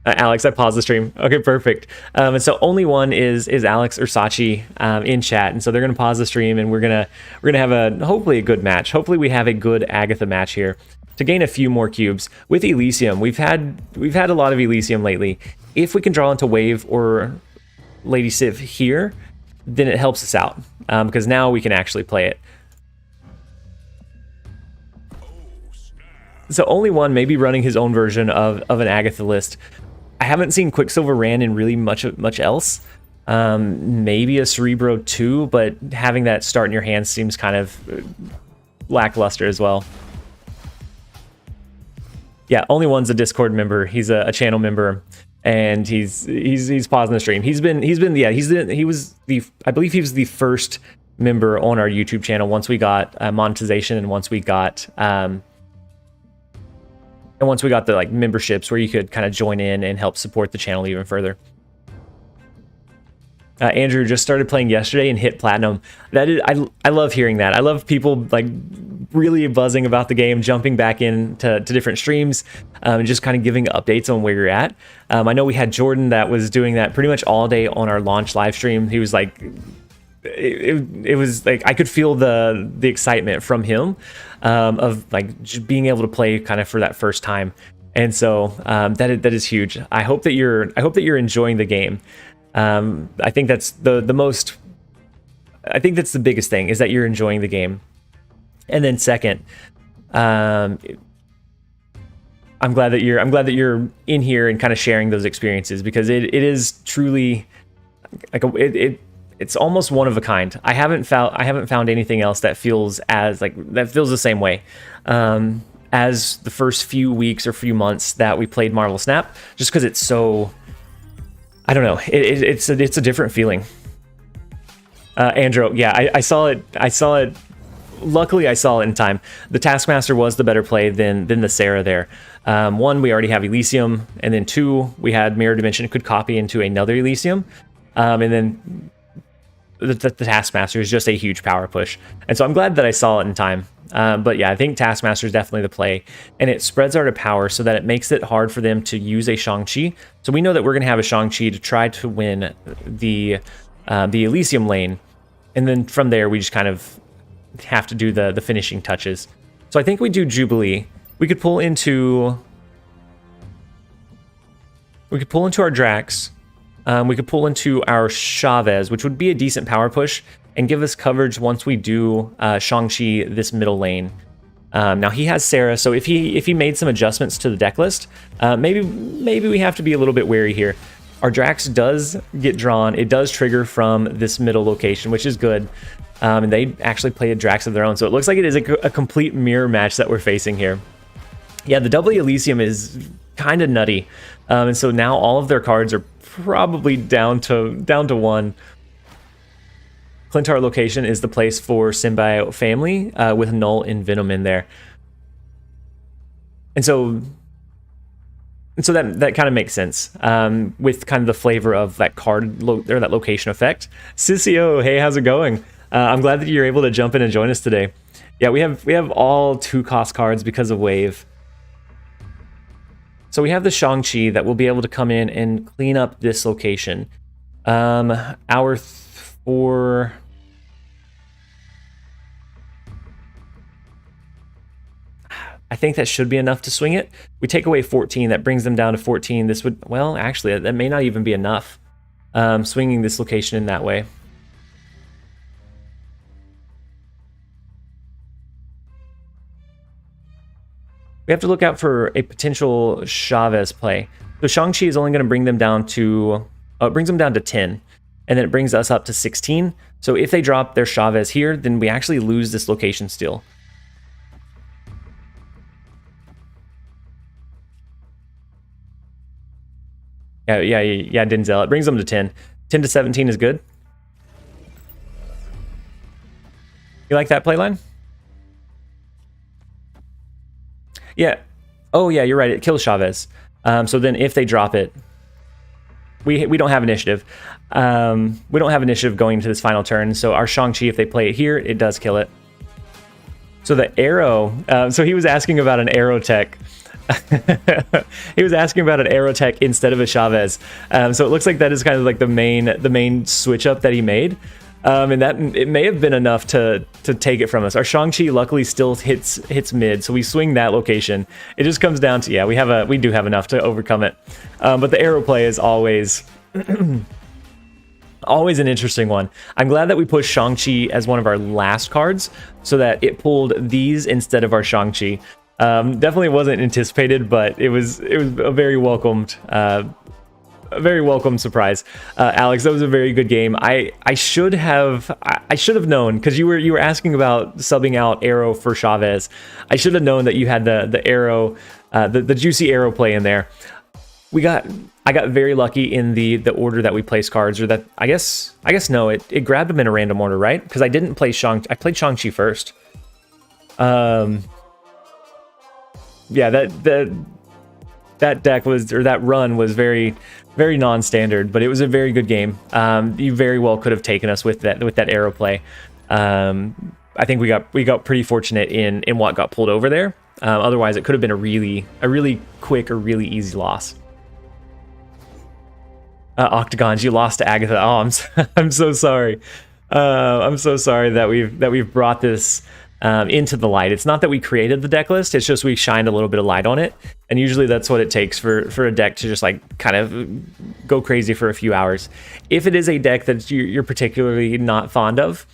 Alex, I paused the stream. Okay, perfect. And so only one is Alex or Sachi in chat, and so they're gonna pause the stream, and we're gonna have hopefully a good match. Hopefully we have a good Agatha match here to gain a few more cubes with Elysium. We've had a lot of Elysium lately. If we can draw into Wave or Lady Civ here, then it helps us out because now we can actually play it. So only one may be running his own version of an Agatha list. I haven't seen Quicksilver ran in really much else. Maybe a Cerebro too, but having that start in your hand seems kind of lackluster as well. Yeah, only one's a Discord member. He's a channel member, and he's pausing the stream. I believe he was the first member on our YouTube channel once we got monetization, and once we got the like memberships where you could kind of join in and help support the channel even further. Andrew just started playing yesterday and hit platinum. That is, I love hearing that. I love people like really buzzing about the game, jumping back into different streams, and just kind of giving updates on where you're at. I know we had Jordan that was doing that pretty much all day on our launch live stream. He was like, it was like I could feel the excitement from him, of like just being able to play kind of for that first time. And so that is huge. I hope that you're enjoying the game. I think that's I think that's the biggest thing, is that you're enjoying the game. And then second, I'm glad that you're in here and kind of sharing those experiences, because it is truly like it's almost one of a kind. I haven't found anything else that feels the same way as the first few weeks or few months that we played Marvel Snap, just because it's so, I don't know, it's a different feeling. Andrew, yeah, I saw it. Luckily, I saw it in time. The Taskmaster was the better play than the Sarah there. One, we already have Elysium, and then two, we had Mirror Dimension could copy into another Elysium, and then the Taskmaster is just a huge power push. And so I'm glad that I saw it in time. But yeah, I think Taskmaster is definitely the play, and it spreads out of power so that it makes it hard for them to use a Shang-Chi. So we know that we're going to have a Shang-Chi to try to win the Elysium lane, and then from there we just kind of have to do the finishing touches. So I think we do Jubilee. We could pull into our Drax. We could pull into our Chavez, which would be a decent power push and give us coverage once we do Shang-Chi this middle lane. Now he has Sarah, so if he made some adjustments to the deck list, maybe we have to be a little bit wary here. Our Drax does get drawn. It does trigger from this middle location, which is good. And they actually play a Drax of their own, so it looks like it is a complete mirror match that we're facing here. Yeah, the double Elysium is kind of nutty, and so now all of their cards are probably down to one. Clintar location is the place for Symbiote Family, with Null and Venom in there, and so that kind of makes sense, with kind of the flavor of that card or that location effect. Sissio, hey, how's it going? I'm glad that you're able to jump in and join us today. Yeah, we have all 2-cost cards because of Wave. So we have the Shang-Chi that will be able to come in and clean up this location. I think that should be enough to swing it. We take away 14, that brings them down to 14. This would, well, actually, that may not even be enough, swinging this location in that way. We have to look out for a potential Chavez play. So Shang-Chi is only going to bring them down to, it brings them down to 10, and then it brings us up to 16. So if they drop their Chavez here, then we actually lose this location still. Yeah, Denzel. It brings them to 10. 10 to 17 is good. You like that playline? Yeah. Oh, yeah, you're right. It kills Chavez. So then if they drop it, we don't have initiative. We don't have initiative going into this final turn. So our Shang-Chi, if they play it here, it does kill it. So the arrow. So he was asking about an arrow tech. He was asking about an arrow tech instead of a Chavez. So it looks like that is kind of like the main switch up that he made. And that it may have been enough to take it from us. Our Shang-Chi luckily still hits mid, so we swing that location. It just comes down to, yeah, we do have enough to overcome it. But the arrow play is always always an interesting one. I'm glad that we pushed Shang-Chi as one of our last cards so that it pulled these instead of our Shang-Chi. Definitely wasn't anticipated, but it was a very welcomed surprise. Alex, that was a very good game. I should have known, because you were asking about subbing out arrow for Chavez. I should have known that you had the arrow, the juicy arrow play in there. I got very lucky in the order that we placed cards, or that I guess no, it grabbed them in a random order, right? Because I didn't play I played Shang-Chi first. Yeah, that deck was, or that run was very, very non-standard, but it was a very good game. You very well could have taken us with that arrow play. I think we got pretty fortunate in what got pulled over there. Otherwise, it could have been a really quick or really easy loss. Octagons, you lost to Agatha. Oh, I'm so sorry. I'm so sorry that we've brought this into the light. It's not that we created the deck list, it's just we shined a little bit of light on it, and usually that's what it takes for a deck to just like kind of go crazy for a few hours. If it is a deck that you're particularly not fond of,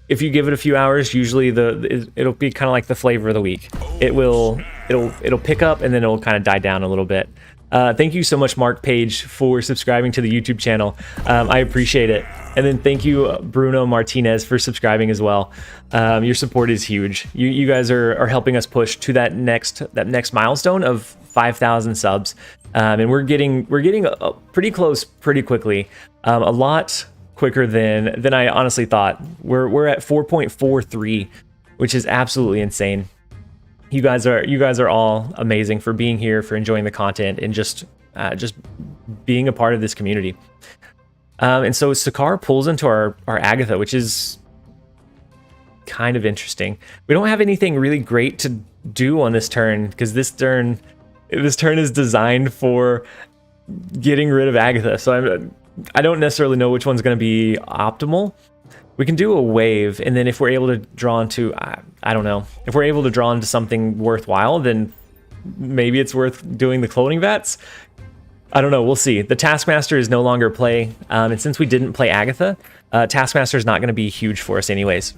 if you give it a few hours, usually it'll be kind of like the flavor of the week. It'll pick up and then it'll kind of die down a little bit. Thank you so much, Mark Page, for subscribing to the YouTube channel. I appreciate it. And then thank you, Bruno Martinez, for subscribing as well. Your support is huge. You guys are helping us push to that next milestone of 5,000 subs, and we're getting pretty close pretty quickly. A lot quicker than I honestly thought. We're at 4.43, which is absolutely insane. You guys are all amazing for being here, for enjoying the content, and just being a part of this community. And so Sakar pulls into our Agatha, which is kind of interesting. We don't have anything really great to do on this turn, because this turn is designed for getting rid of Agatha. So I don't necessarily know which one's going to be optimal. We can do a wave, and then if we're able to draw into, I don't know, if we're able to draw into something worthwhile, then maybe it's worth doing the cloning vats. I don't know, we'll see. The Taskmaster is no longer play, and since we didn't play Agatha, Taskmaster is not going to be huge for us anyways.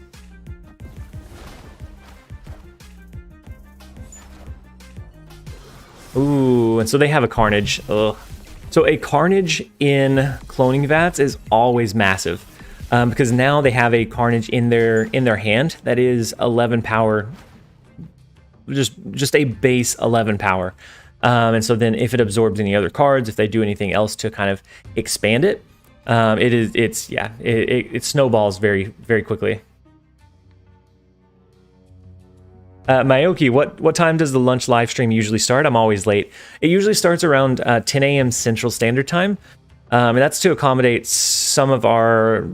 Ooh, and so they have a Carnage. Ugh. So a Carnage in cloning vats is always massive, because now they have a Carnage in their hand that is 11 power, just a base 11 power. And so then if it absorbs any other cards, if they do anything else to kind of expand it, it snowballs very, very quickly. Mayoki, what time does the lunch live stream usually start? I'm always late. It usually starts around 10 a.m. Central Standard Time, and that's to accommodate some of our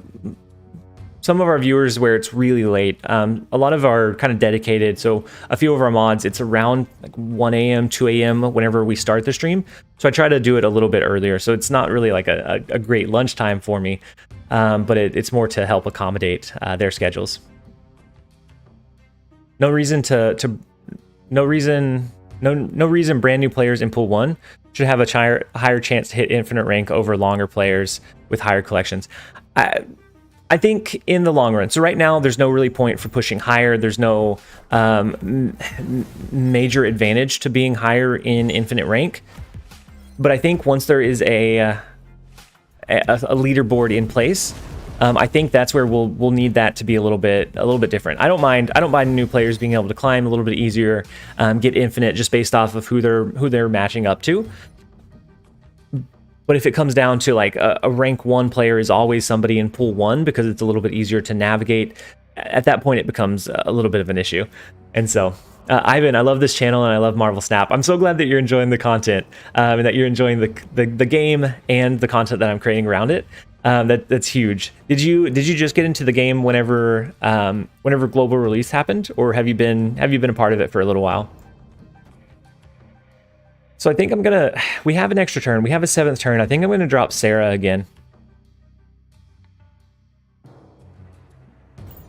viewers where it's really late. A lot of our kind of dedicated, so a few of our mods, it's around like 1 a.m., 2 a.m. whenever we start the stream. So I try to do it a little bit earlier. So it's not really like a great lunchtime for me, but it's more to help accommodate their schedules. No reason brand new players in pool 1 should have a higher chance to hit infinite rank over longer players with higher collections. I think in the long run. So right now, there's no really point for pushing higher. There's no major advantage to being higher in infinite rank. But I think once there is a leaderboard in place, I think that's where we'll need that to be a little bit different. I don't mind new players being able to climb a little bit easier, get infinite just based off of who they're matching up to. But if it comes down to like a rank 1 player is always somebody in pool 1 because it's a little bit easier to navigate, at that point it becomes a little bit of an issue. And so, Ivan, I love this channel and I love Marvel Snap. I'm so glad that you're enjoying the content, and that you're enjoying the game and the content that I'm creating around it. That's huge. Did you just get into the game whenever global release happened, or have you been a part of it for a little while? So I think we have an extra turn. We have a 7th turn. I think I'm gonna drop Sarah again.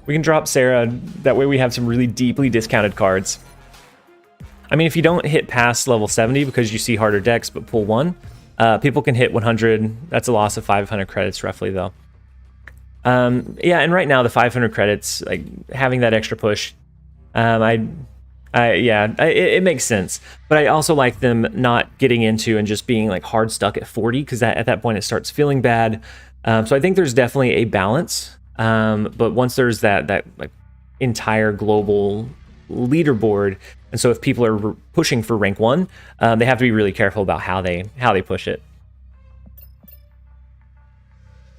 We can drop Sarah. That way we have some really deeply discounted cards. I mean, if you don't hit past level 70 because you see harder decks, but pool 1, people can hit 100. That's a loss of 500 credits roughly though. Yeah, and right now the 500 credits, like having that extra push, it makes sense. But I also like them not getting into and just being like hard stuck at 40, because at that point it starts feeling bad. So I think there's definitely a balance. But once there's that like entire global leaderboard, and so if people are pushing for rank 1, they have to be really careful about how they push it.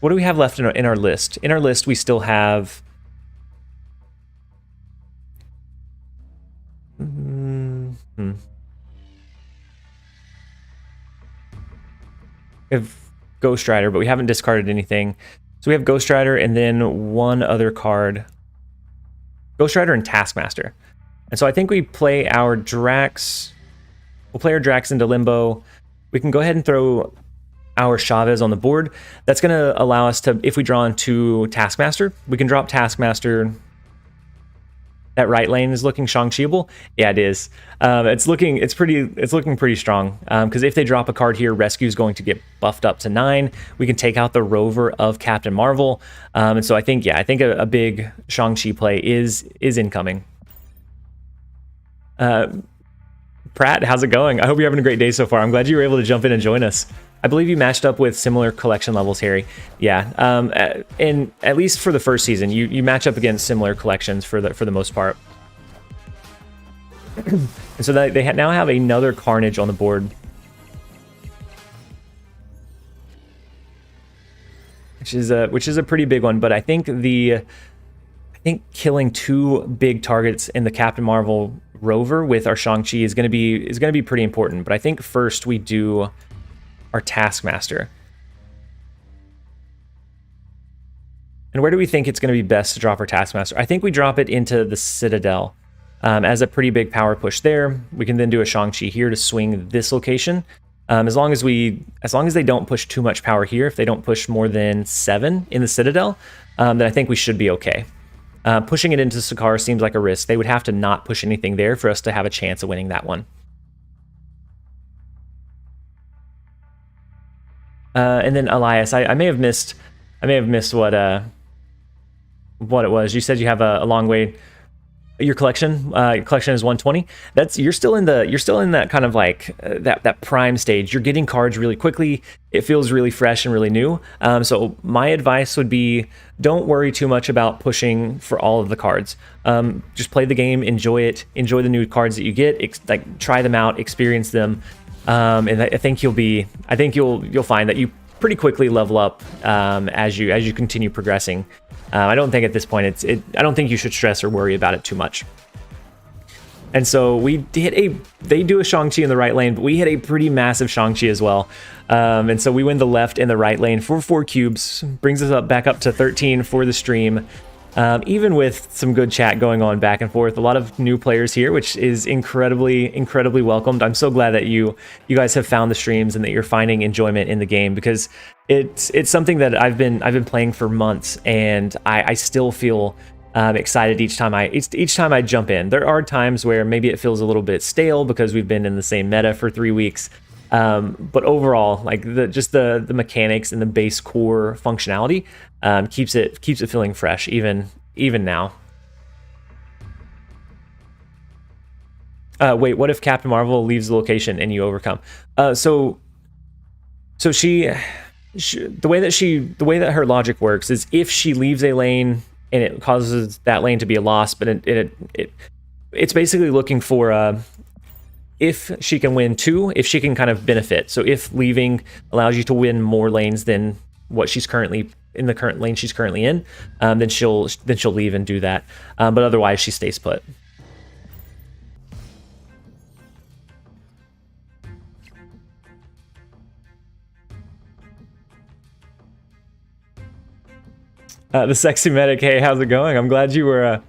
What do we have left in our list? In our list, we still have we have Ghost Rider, but we haven't discarded anything. So we have Ghost Rider and then one other card. Ghost Rider and Taskmaster. And so I think we play our Drax. We'll play our Drax into Limbo. We can go ahead and throw our Chavez on the board. That's going to allow us to, if we draw into Taskmaster, we can drop Taskmaster. That right lane is looking Shang-Chiable. Yeah, it is. It's looking pretty strong. Because if they drop a card here, Rescue is going to get buffed up to 9. We can take out the Rover of Captain Marvel. And so I think a big Shang-Chi play is incoming. Pratt, how's it going? I hope you're having a great day so far. I'm glad you were able to jump in and join us. I believe you matched up with similar collection levels, Harry. Yeah, and at least for the first season, you match up against similar collections for the most part. And so they now have another Carnage on the board, which is a pretty big one. But I think killing 2 big targets in the Captain Marvel Rover with our Shang-Chi is going to be pretty important. But I think first we do our Taskmaster. And where do we think it's going to be best to drop our Taskmaster? I think we drop it into the Citadel as a pretty big power push there. We can then do a Shang-Chi here to swing this location. As long as they don't push too much power here, if they don't push more than 7 in the Citadel, then I think we should be okay. Pushing it into Sakaar seems like a risk. They would have to not push anything there for us to have a chance of winning that one. And then Elias, I may have missed what it was. You said you have a long way. Your collection is 120. You're still in that kind of like that prime stage. You're getting cards really quickly. It feels really fresh and really new. So my advice would be, don't worry too much about pushing for all of the cards. Just play the game, enjoy it, enjoy the new cards that you get. Try them out, experience them. And I think you'll find that you pretty quickly level up as you continue progressing. I don't think at this point I don't think you should stress or worry about it too much. And so they do a Shang-Chi in the right lane, but we hit a pretty massive Shang-Chi as well. And so we win the left and the right lane for 4 cubes, brings us back up to 13 for the stream. Even with some good chat going on back and forth, a lot of new players here, which is incredibly welcomed. I'm so glad that you guys have found the streams and that you're finding enjoyment in the game, because it's something that I've been playing for months, and I still feel excited each time I jump in. There are times where maybe it feels a little bit stale because we've been in the same meta for 3 weeks. But overall, like the mechanics and the base core functionality keeps it feeling fresh even now. Wait, what if Captain Marvel leaves the location and you overcome? So the way that her logic works is, if she leaves a lane and it causes that lane to be a loss, but it's basically looking for if she can win 2, if she can kind of benefit. So if leaving allows you to win more lanes than what she's currently in, the current lane she's currently in, then she'll leave and do that. But otherwise, she stays put. The sexy medic, hey, how's it going? I'm glad you were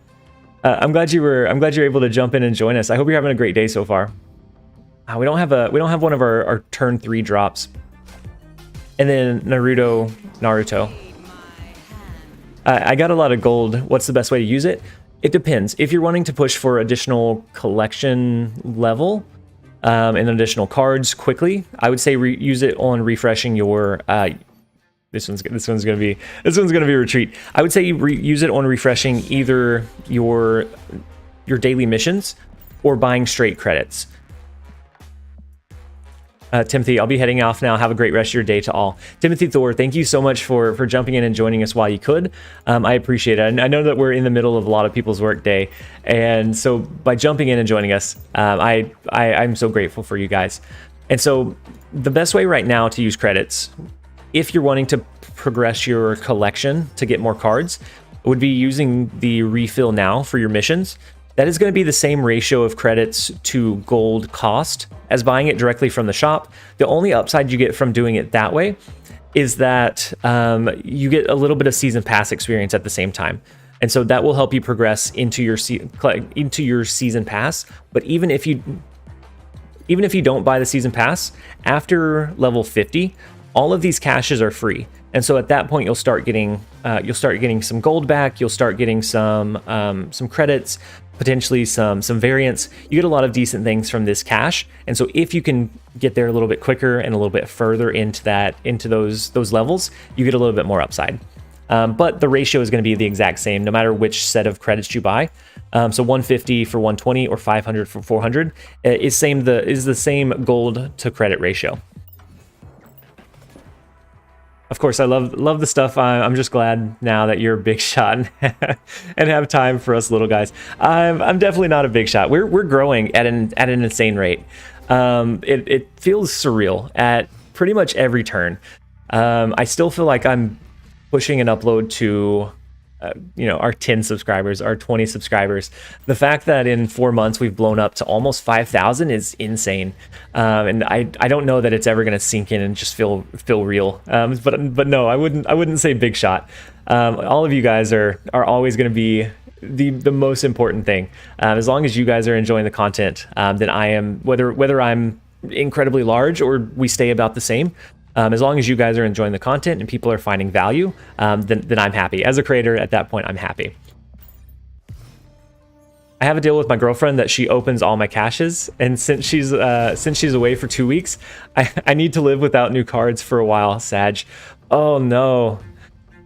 able to jump in and join us. I hope you're having a great day so far. We don't have one of our turn 3 drops. And then Naruto. I got a lot of gold. What's the best way to use it? It depends. If you're wanting to push for additional collection level and additional cards quickly, I would say use it on refreshing your. This one's gonna be retreat. I would say use it on refreshing either your daily missions or buying straight credits. Timothy, I'll be heading off now. Have a great rest of your day to all. Timothy Thor, thank you so much for jumping in and joining us while you could. I appreciate it. I know that we're in the middle of a lot of people's work day, and so by jumping in and joining us, I'm so grateful for you guys. And so the best way right now to use credits, if you're wanting to progress your collection to get more cards, would be using the refill now for your missions. That is going to be the same ratio of credits to gold cost as buying it directly from the shop. The only upside you get from doing it that way is that you get a little bit of season pass experience at the same time. And so that will help you progress into your season pass. But even if you don't buy the season pass, after level 50, all of these caches are free. And so at that point, you'll start getting some gold back. You'll start getting some credits, potentially some variants. You get a lot of decent things from this cache. And so if you can get there a little bit quicker and a little bit further into those levels, you get a little bit more upside. But the ratio is going to be the exact same no matter which set of credits you buy. So 150 for 120 or 500 for 400 is the same gold to credit ratio. Of course, I love the stuff. I'm just glad now that you're a big shot and have time for us little guys. I'm definitely not a big shot. We're growing at an insane rate. It feels surreal at pretty much every turn. I still feel like I'm pushing an upload to our 10 subscribers, our 20 subscribers. The fact that in 4 months we've blown up to almost 5,000 is insane. And I don't know that it's ever going to sink in and just feel real. But no, I wouldn't say big shot. All of you guys are always going to be the most important thing. As long as you guys are enjoying the content, then I am, whether I'm incredibly large or we stay about the same. As long as you guys are enjoying the content and people are finding value, then I'm happy. As a creator, at that point, I'm happy. I have a deal with my girlfriend that she opens all my caches, and since she's away for 2 weeks, I need to live without new cards for a while. Sag, oh no,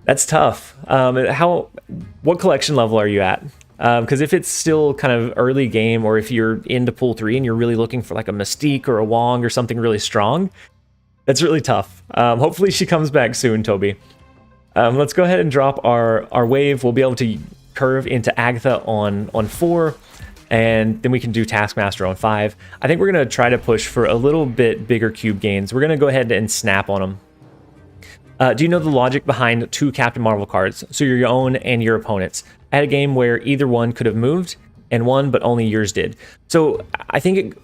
that's tough. What collection level are you at? Because if it's still kind of early game, or if you're into pool 3 and you're really looking for like a Mystique or a Wong or something really strong, that's really tough. Hopefully she comes back soon, Toby. Let's go ahead and drop our wave. We'll be able to curve into Agatha on 4, and then we can do Taskmaster on 5. I think we're going to try to push for a little bit bigger cube gains. We're going to go ahead and snap on them. Do you know the logic behind 2 Captain Marvel cards? So your own and your opponent's. I had a game where either one could have moved and won, but only yours did. So I think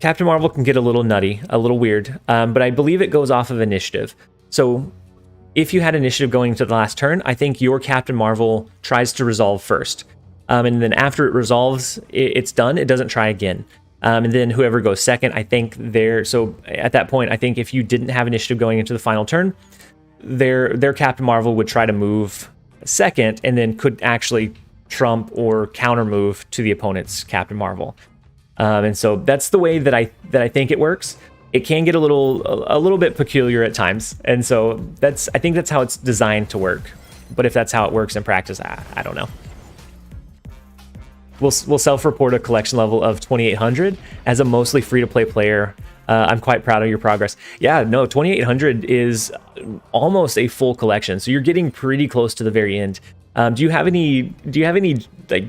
Captain Marvel can get a little nutty, a little weird, but I believe it goes off of initiative. So if you had initiative going into the last turn, I think your Captain Marvel tries to resolve first. And then after it resolves, it's done. It doesn't try again. And then whoever goes second, I think so at that point, I think if you didn't have initiative going into the final turn, their Captain Marvel would try to move second and then could actually trump or counter move to the opponent's Captain Marvel. And so that's the way that I think it works. It can get a little bit peculiar at times, and so I think that's how it's designed to work. But if that's how it works in practice, I don't know. We'll self-report a collection level of 2,800 as a mostly free-to-play player. I'm quite proud of your progress. Yeah, no, 2,800 is almost a full collection, so you're getting pretty close to the very end. Do you have any like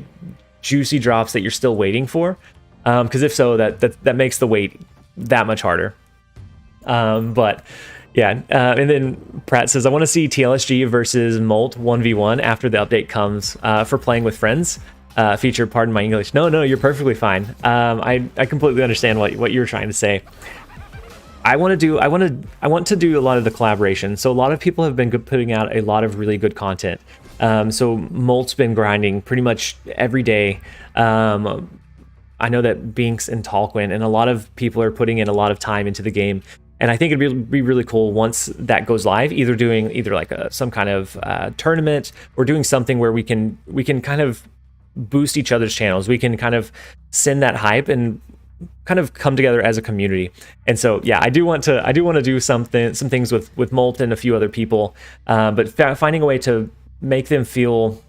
juicy drops that you're still waiting for? Because if so, that makes the wait that much harder. But yeah, and then Pratt says, I want to see TLSG versus Molt 1v1 after the update comes for playing with friends. Feature, pardon my English. No, you're perfectly fine. I completely understand what you're trying to say. I want to do a lot of the collaboration. So a lot of people have been putting out a lot of really good content. So Molt's been grinding pretty much every day. I know that Binks and Talquin and a lot of people are putting in a lot of time into the game. And I think it'd be really cool once that goes live, either doing like some kind of tournament or doing something where we can kind of boost each other's channels. We can kind of send that hype and kind of come together as a community. And so yeah, I do want to do some things with Molt and a few other people, but finding a way to make them feel,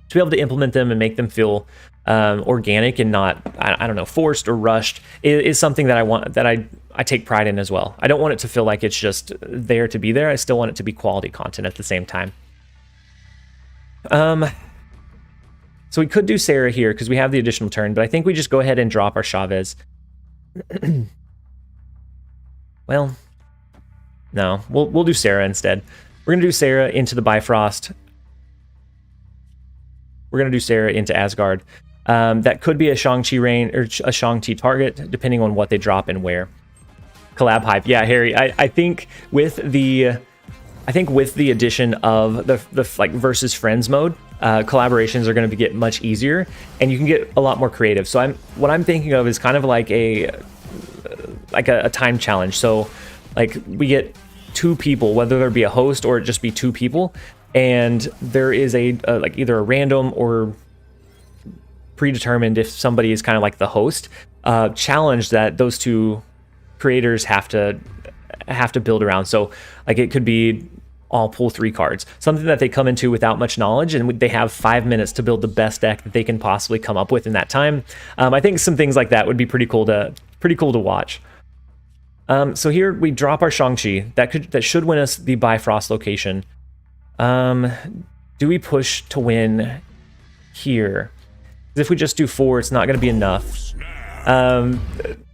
to be able to implement them and make them feel organic and not, I don't know, forced or rushed is something that I take pride in as well. I don't want it to feel like it's just there to be there. I still want it to be quality content at the same time. So we could do Sarah here because we have the additional turn, but I think we just go ahead and drop our Chavez. Well, no, we'll do Sarah instead. We're gonna do Sarah into the Bifrost. We're gonna do Sarah into Asgard. That could be a Shang-Chi rain or a Shang-Chi target, depending on what they drop and where. Collab hype, yeah, Harry. I think with the I think with the addition of the like versus friends mode, collaborations are going to get much easier, and you can get a lot more creative. So what I'm thinking of is kind of like a time challenge. So like we get 2 people, whether there be a host or it just be 2 people, and there is a like either a random or predetermined, if somebody is kind of like the host, challenge that those 2 creators have to build around. So like it could be all pull 3 cards, something that they come into without much knowledge, and they have 5 minutes to build the best deck that they can possibly come up with in that time. I think some things like that would be pretty cool to watch. So here we drop our Shang-Chi. That should win us the Bifrost location. Do we push to win here? Because if we just do 4, it's not going to be enough.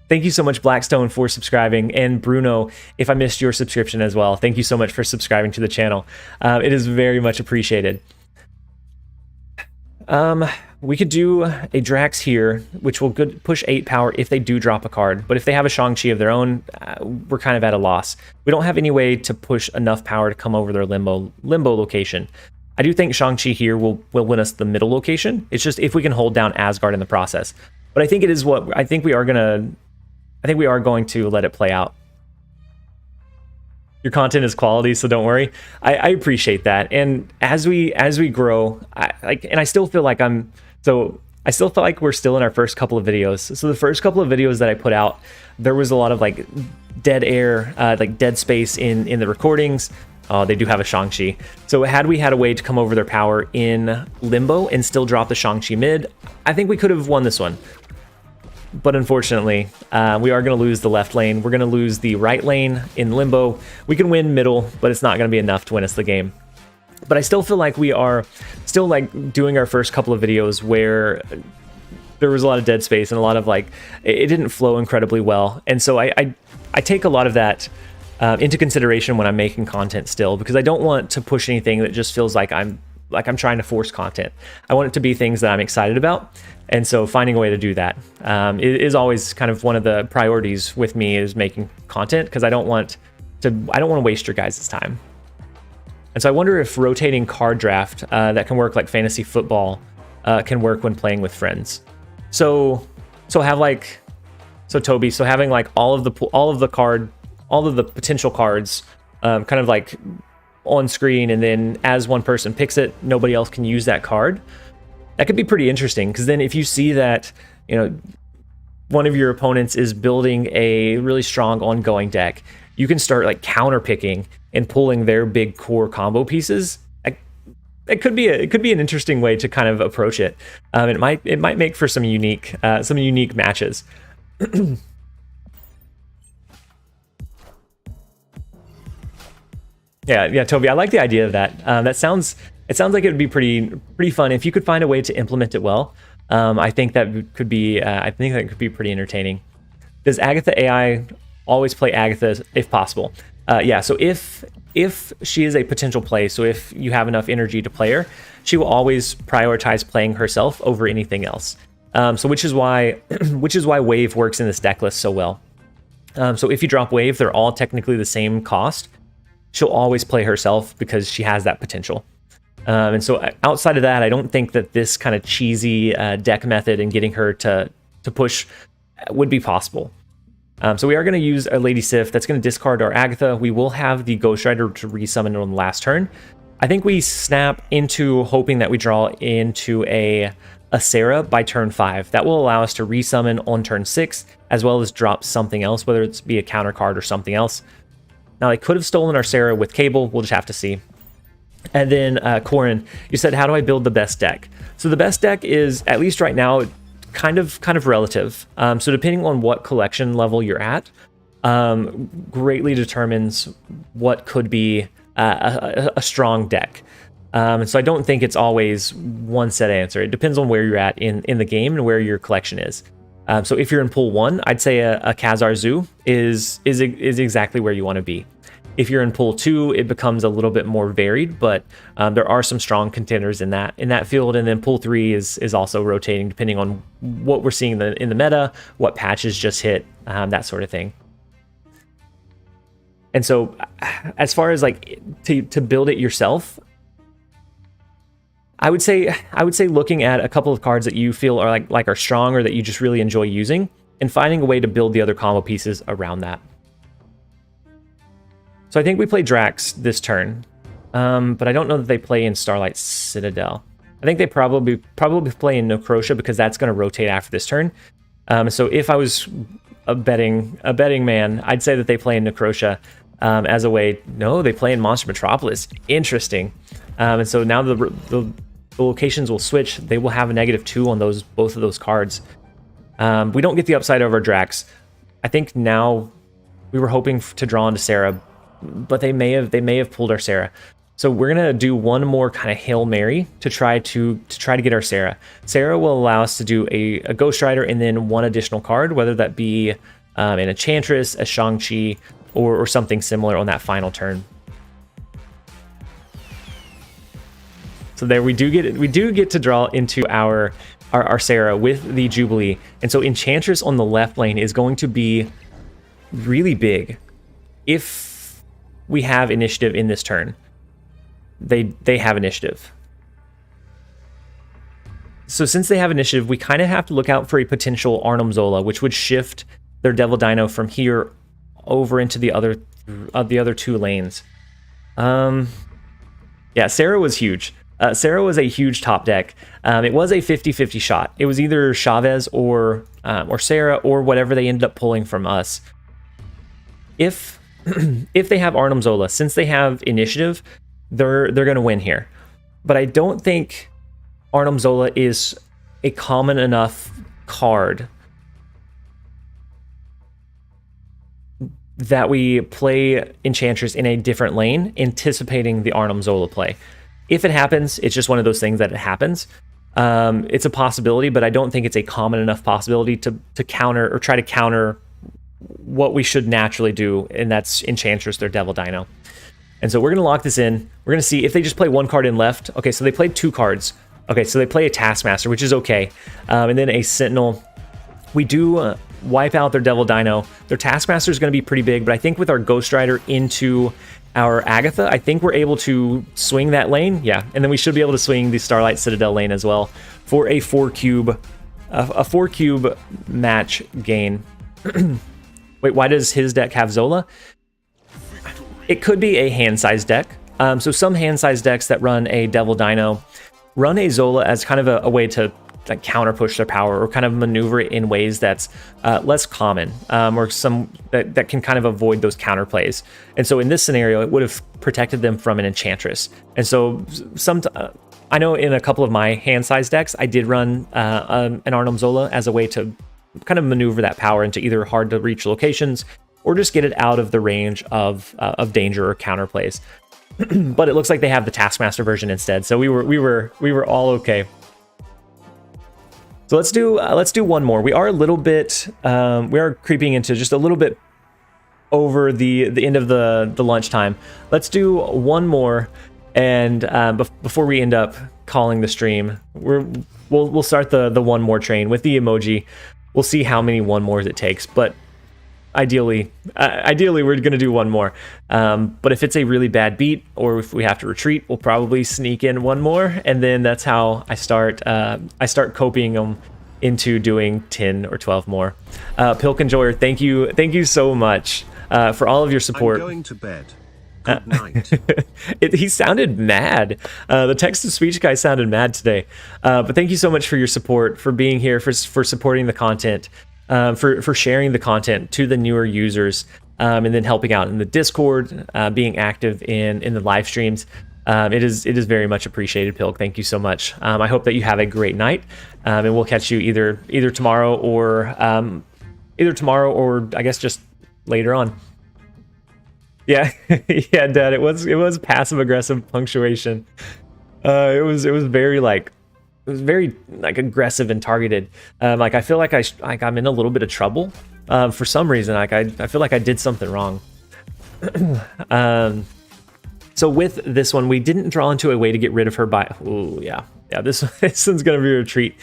Thank you so much, Blackstone, for subscribing, and Bruno, if I missed your subscription as well, thank you so much for subscribing to the channel. It is very much appreciated. We could do a Drax here, which will push 8 power if they do drop a card, but if they have a Shang-Chi of their own, we're kind of at a loss. We don't have any way to push enough power to come over their limbo location. I do think Shang-Chi here will win us the middle location. It's just if we can hold down Asgard in the process. But I think it is what I think we are going to let it play out. Your content is quality, so don't worry. I appreciate that. And as we grow, I still feel like we're still in our first couple of videos. So the first couple of videos that I put out, there was a lot of like dead air, like dead space in the recordings. Oh, they do have a Shang-Chi. So had we had a way to come over their power in limbo and still drop the Shang-Chi mid, I think we could have won this one. But unfortunately, we are going to lose the left lane. We're going to lose the right lane in limbo. We can win middle, but it's not going to be enough to win us the game. But I still feel like we are still like doing our first couple of videos where there was a lot of dead space and a lot of like, it didn't flow incredibly well. And so I take a lot of that into consideration when I'm making content still, because I don't want to push anything that just feels like I'm trying to force content. I want it to be things that I'm excited about. And so finding a way to do that is always kind of one of the priorities with me, is making content, because I don't want to waste your guys' time. And so I wonder if rotating card draft that can work like fantasy football can work when playing with friends. So Toby, so having like all of the potential cards kind of like on screen, and then as one person picks it, nobody else can use that card. That could be pretty interesting, because then if you see that, you know, one of your opponents is building a really strong ongoing deck, you can start like counter picking and pulling their big core combo pieces. It could be an interesting way to kind of approach it. It might make for some unique matches. Yeah, Toby, I like the idea of that. It sounds like it would be pretty fun if you could find a way to implement it well. I think that could be pretty entertaining. Does Agatha AI always play Agatha if possible? Yeah. So if she is a potential play, so if you have enough energy to play her, she will always prioritize playing herself over anything else. So which is why Wave works in this deck list so well. So if you drop Wave, they're all technically the same cost. She'll always play herself because she has that potential. And so outside of that, I don't think that this kind of cheesy deck method and getting her to push would be possible. So we are going to use a Lady Sif that's going to discard our Agatha. We will have the Ghost Rider to resummon on the last turn. I think we snap into hoping that we draw into a Sarah by turn 5. That will allow us to resummon on turn 6, as well as drop something else, whether it's be a counter card or something else. Now, I could have stolen our Sarah with Cable. We'll just have to see. And then Corin, you said, how do I build the best deck? So the best deck is, at least right now, kind of relative. So depending on what collection level you're at, greatly determines what could be a strong deck. And so I don't think it's always one set answer. It depends on where you're at in the game and where your collection is. So if you're in pool 1, I'd say a Khazar Zoo is exactly where you want to be. If you're in pool 2, it becomes a little bit more varied, but there are some strong contenders in that field. And then pool 3 is also rotating depending on what we're seeing in the meta, what patches just hit, that sort of thing. And so as far as like to build it yourself, I would say looking at a couple of cards that you feel are like are strong or that you just really enjoy using, and finding a way to build the other combo pieces around that. So I think we play Drax this turn, but I don't know that they play in Starlight Citadel. I think they probably play in Necrotia because that's going to rotate after this turn. So if I was a betting man, I'd say that they play in Necrotia as a way. No, they play in Monster Metropolis. Interesting. And so now the locations will switch. They will have a -2 on both of those cards. We don't get the upside of our Drax. I think now we were hoping to draw into Sarah, but they may have pulled our Sarah. So we're gonna do one more kind of Hail Mary to try to get our Sarah. Sarah will allow us to do a Ghost Rider and then one additional card, whether that be an Enchantress, a Shang-Chi, or something similar on that final turn. So there we do get to draw into our Sarah with the Jubilee. And so Enchantress on the left lane is going to be really big if we have initiative in this turn. They have initiative. So since they have initiative, we kind of have to look out for a potential Arnim Zola, which would shift their Devil Dino from here over into the other two lanes. Yeah, Sarah was huge. Sarah was a huge top deck. It was a 50-50 shot. It was either Chavez or Sarah or whatever they ended up pulling from us. If they have Arnim Zola, since they have initiative, they're going to win here. But I don't think Arnim Zola is a common enough card that we play Enchantress in a different lane, anticipating the Arnim Zola play. If it happens, it's just one of those things that it happens. It's a possibility, but I don't think it's a common enough possibility to counter or try to counter what we should naturally do, and that's Enchantress, their Devil Dino. And so we're going to lock this in. We're going to see if they just play one card in left. Okay, so they played 2 cards. Okay, so they play a Taskmaster, which is okay. And then a Sentinel. We do wipe out their Devil Dino. Their Taskmaster is going to be pretty big, but I think with our Ghost Rider into our Agatha, I think we're able to swing that lane. Yeah, and then we should be able to swing the Starlight Citadel lane as well for a 4-cube match gain. Wait, why does his deck have Zola? It could be a hand-sized deck. So some hand-sized decks that run a Devil Dino run a Zola as kind of a way to like counter push their power or kind of maneuver it in ways that's less common, or some that can kind of avoid those counter plays. And so in this scenario, it would have protected them from an Enchantress. And so I know in a couple of my hand-sized decks, I did run an Arnim Zola as a way to kind of maneuver that power into either hard to reach locations or just get it out of the range of danger or counter plays. But it looks like they have the Taskmaster version instead, so we were all okay. So let's do one more. We are a little bit we are creeping into just a little bit over the end of the lunchtime. Let's do one more, and before we end up calling the stream, we'll start the one more train with the emoji. We'll see how many one mores it takes, but ideally we're going to do one more. But if it's a really bad beat or if we have to retreat, we'll probably sneak in one more, and then that's how I start copying them into doing 10 or 12 more. Pilk Enjoyer, thank you so much for all of your support. I'm going to bed. Good night. He sounded mad. The text-to-speech guy sounded mad today. But thank you so much for your support, for being here, for supporting the content, for sharing the content to the newer users, and then helping out in the Discord, being active in the live streams. It is very much appreciated, Pilk. Thank you so much. I hope that you have a great night, and we'll catch you either tomorrow or I guess just later on. Yeah, yeah, Dad. It was passive aggressive punctuation. It was very aggressive and targeted. Like I feel like I'm in a little bit of trouble. For some reason, I feel like I did something wrong. So with this one, we didn't draw into a way to get rid of her by. Ooh, yeah. This one's gonna be a retreat.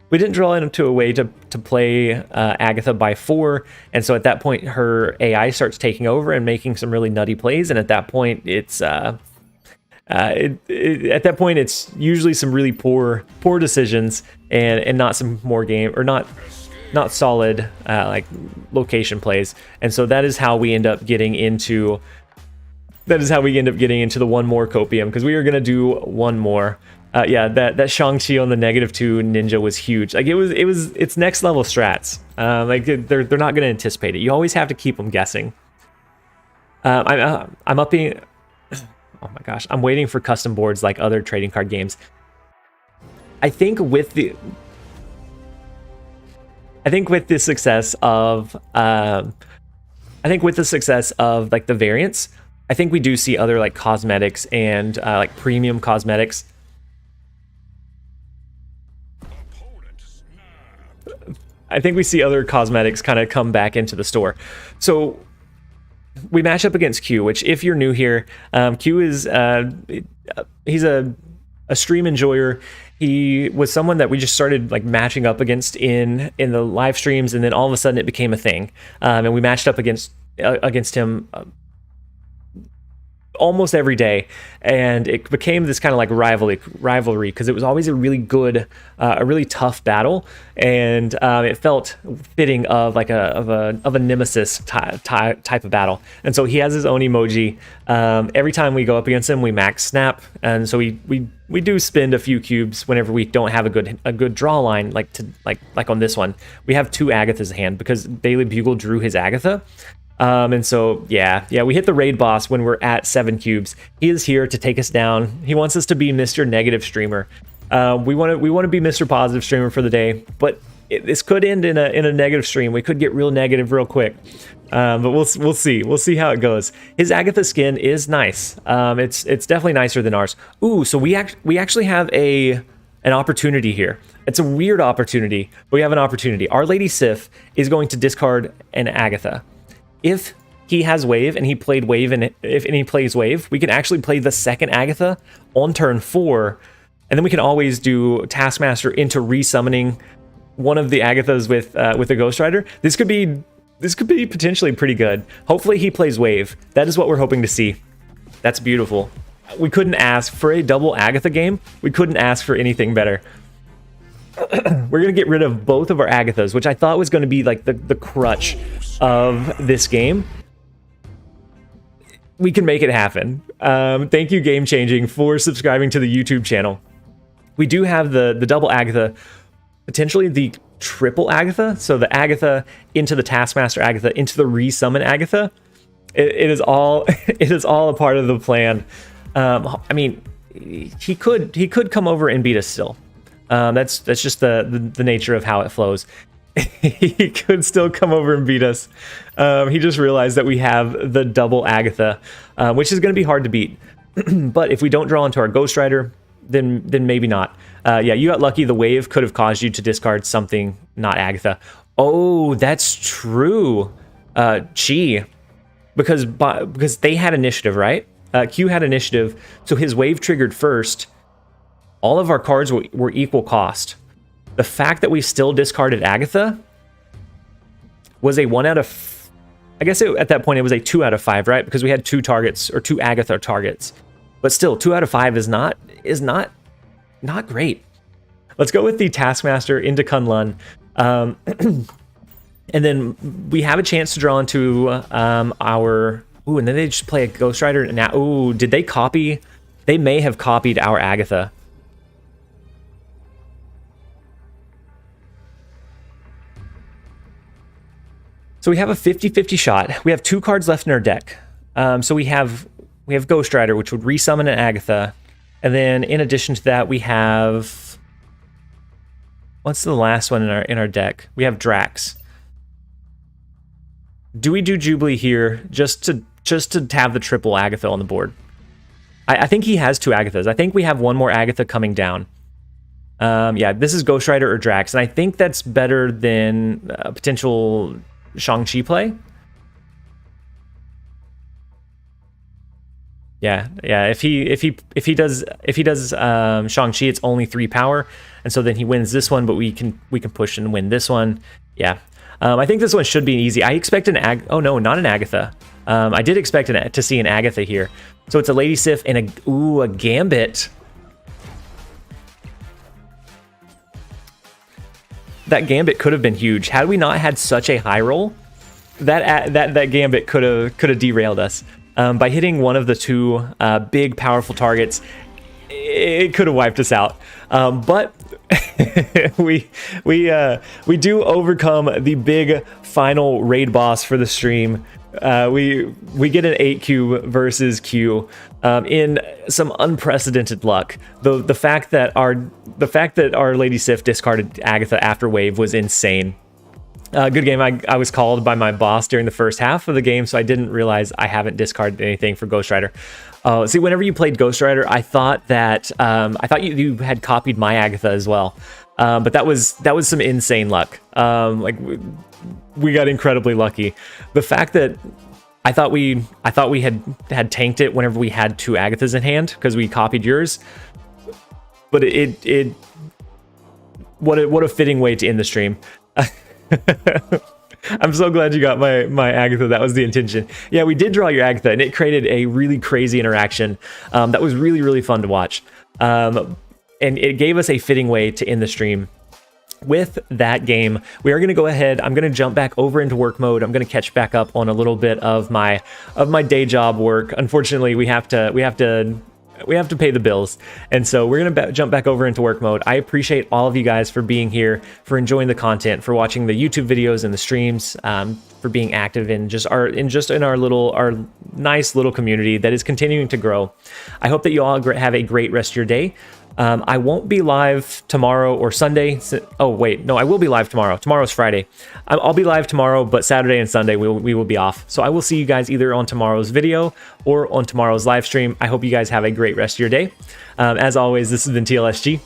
we didn't draw into a way to play Agatha by 4, and so at that point her AI starts taking over and making some really nutty plays, and at that point it's at that point it's usually some really poor decisions and not some more game or not solid like location plays, and so that is how we end up getting into the one more copium, because we are going to do one more. Yeah, that Shang-Chi on the -2 ninja was huge. Like it's next level strats. Like they're not going to anticipate it. You always have to keep them guessing. I'm upping. Oh my gosh, I'm waiting for custom boards like other trading card games. I think with the success of like the variants, I think we do see other like cosmetics and like premium cosmetics. I think we see other cosmetics kind of come back into the store. So we match up against Q, which if you're new here, Q is he's a stream enjoyer. He was someone that we just started like matching up against in the live streams, and then all of a sudden it became a thing, and we matched up against him almost every day, and it became this kind of like rivalry because it was always a really good, a really tough battle, and it felt fitting of like a nemesis type of battle. And so he has his own emoji. Every time we go up against him, we max snap, and so we do spend a few cubes whenever we don't have a good draw line, like on this one. We have 2 Agathas in hand because Daily Bugle drew his Agatha. And so, yeah, we hit the raid boss when we're at 7 cubes. He is here to take us down. He wants us to be Mr. Negative Streamer. We want to be Mr. Positive Streamer for the day, but this could end in a negative stream. We could get real negative real quick. But we'll see. We'll see how it goes. His Agatha skin is nice. It's definitely nicer than ours. Ooh, so we actually have an opportunity here. It's a weird opportunity, but we have an opportunity. Our Lady Sif is going to discard an Agatha. If he has wave and he played wave, and if he plays wave, we can actually play the second Agatha on turn 4, and then we can always do Taskmaster into resummoning one of the Agathas with a Ghost Rider. This could be potentially pretty good. Hopefully he plays wave. That is what we're hoping to see. That's beautiful. We couldn't ask for a double Agatha game. We couldn't ask for anything better. We're gonna get rid of both of our Agathas, which I thought was going to be like the crutch of this game. We can make it happen. Thank you, Game Changing, for subscribing to the YouTube channel. We do have the double Agatha, potentially the triple Agatha. So the Agatha into the Taskmaster Agatha into the resummon Agatha. It is all a part of the plan. I mean, he could come over and beat us still. That's just the nature of how it flows. He could still come over and beat us. He just realized that we have the double Agatha, which is going to be hard to beat. But if we don't draw into our Ghost Rider, then maybe not. Yeah, you got lucky. The wave could have caused you to discard something not Agatha. Oh, that's true. Chi, because they had initiative, right? Q had initiative, so his wave triggered first. All of our cards were equal cost. The fact that we still discarded Agatha was a 1 out of... I guess at that point it was a 2 out of 5, right? Because we had 2 targets, or 2 Agatha targets. But still, 2 out of 5 is not great. Let's go with the Taskmaster into Kunlun. And then we have a chance to draw into our... Ooh, and then they just play a Ghost Rider. And now, ooh, did they copy? They may have copied our Agatha. So we have a 50-50 shot. We have 2 cards left in our deck. So we have Ghost Rider, which would resummon an Agatha. And then in addition to that, we have... What's the last one in our deck? We have Drax. Do we do Jubilee here just to have the triple Agatha on the board? I think he has 2 Agathas. I think we have one more Agatha coming down. Yeah, this is Ghost Rider or Drax, and I think that's better than a potential Shang-Chi play. Yeah. If he does Shang-Chi, it's only 3 power. and so then he wins this one, but we can push and win this one. Yeah, I think this one should be easy. I expect an oh no, not an Agatha. I did expect to see an Agatha here. So it's a Lady Sif and a Gambit. That Gambit could have been huge. Had we not had such a high roll, that Gambit could have derailed us. By hitting one of the two big, powerful targets, it could have wiped us out. But we do overcome the big final raid boss for the stream. We get an 8Q versus Q in some unprecedented luck. The fact that our Lady Sif discarded Agatha after wave was insane. Good game. I was called by my boss during the first half of the game, so I didn't realize I haven't discarded anything for Ghost Rider. See, whenever you played Ghost Rider, I thought that you had copied my Agatha as well, but that was some insane luck. Like we got incredibly lucky. The fact that I thought we had tanked it whenever we had two Agathas in hand because we copied yours, but what a fitting way to end the stream. I'm so glad you got my Agatha. That was the intention. Yeah, we did draw your Agatha, and it created a really crazy interaction that was really, really fun to watch. And it gave us a fitting way to end the stream. With that game, we are going to go ahead. I'm going to jump back over into work mode. I'm going to catch back up on a little bit of my day job work. Unfortunately, we have to pay the bills, and so we're gonna jump back over into work mode. I appreciate all of you guys for being here, for enjoying the content, for watching the YouTube videos and the streams, for being active in our nice little community that is continuing to grow. I hope that you all have a great rest of your day. I won't be live tomorrow or Sunday. Oh wait, no, I will be live tomorrow. Tomorrow's Friday. I'll be live tomorrow, but Saturday and Sunday we will be off. So I will see you guys either on tomorrow's video or on tomorrow's live stream. I hope you guys have a great rest of your day. As always, this has been TLSG.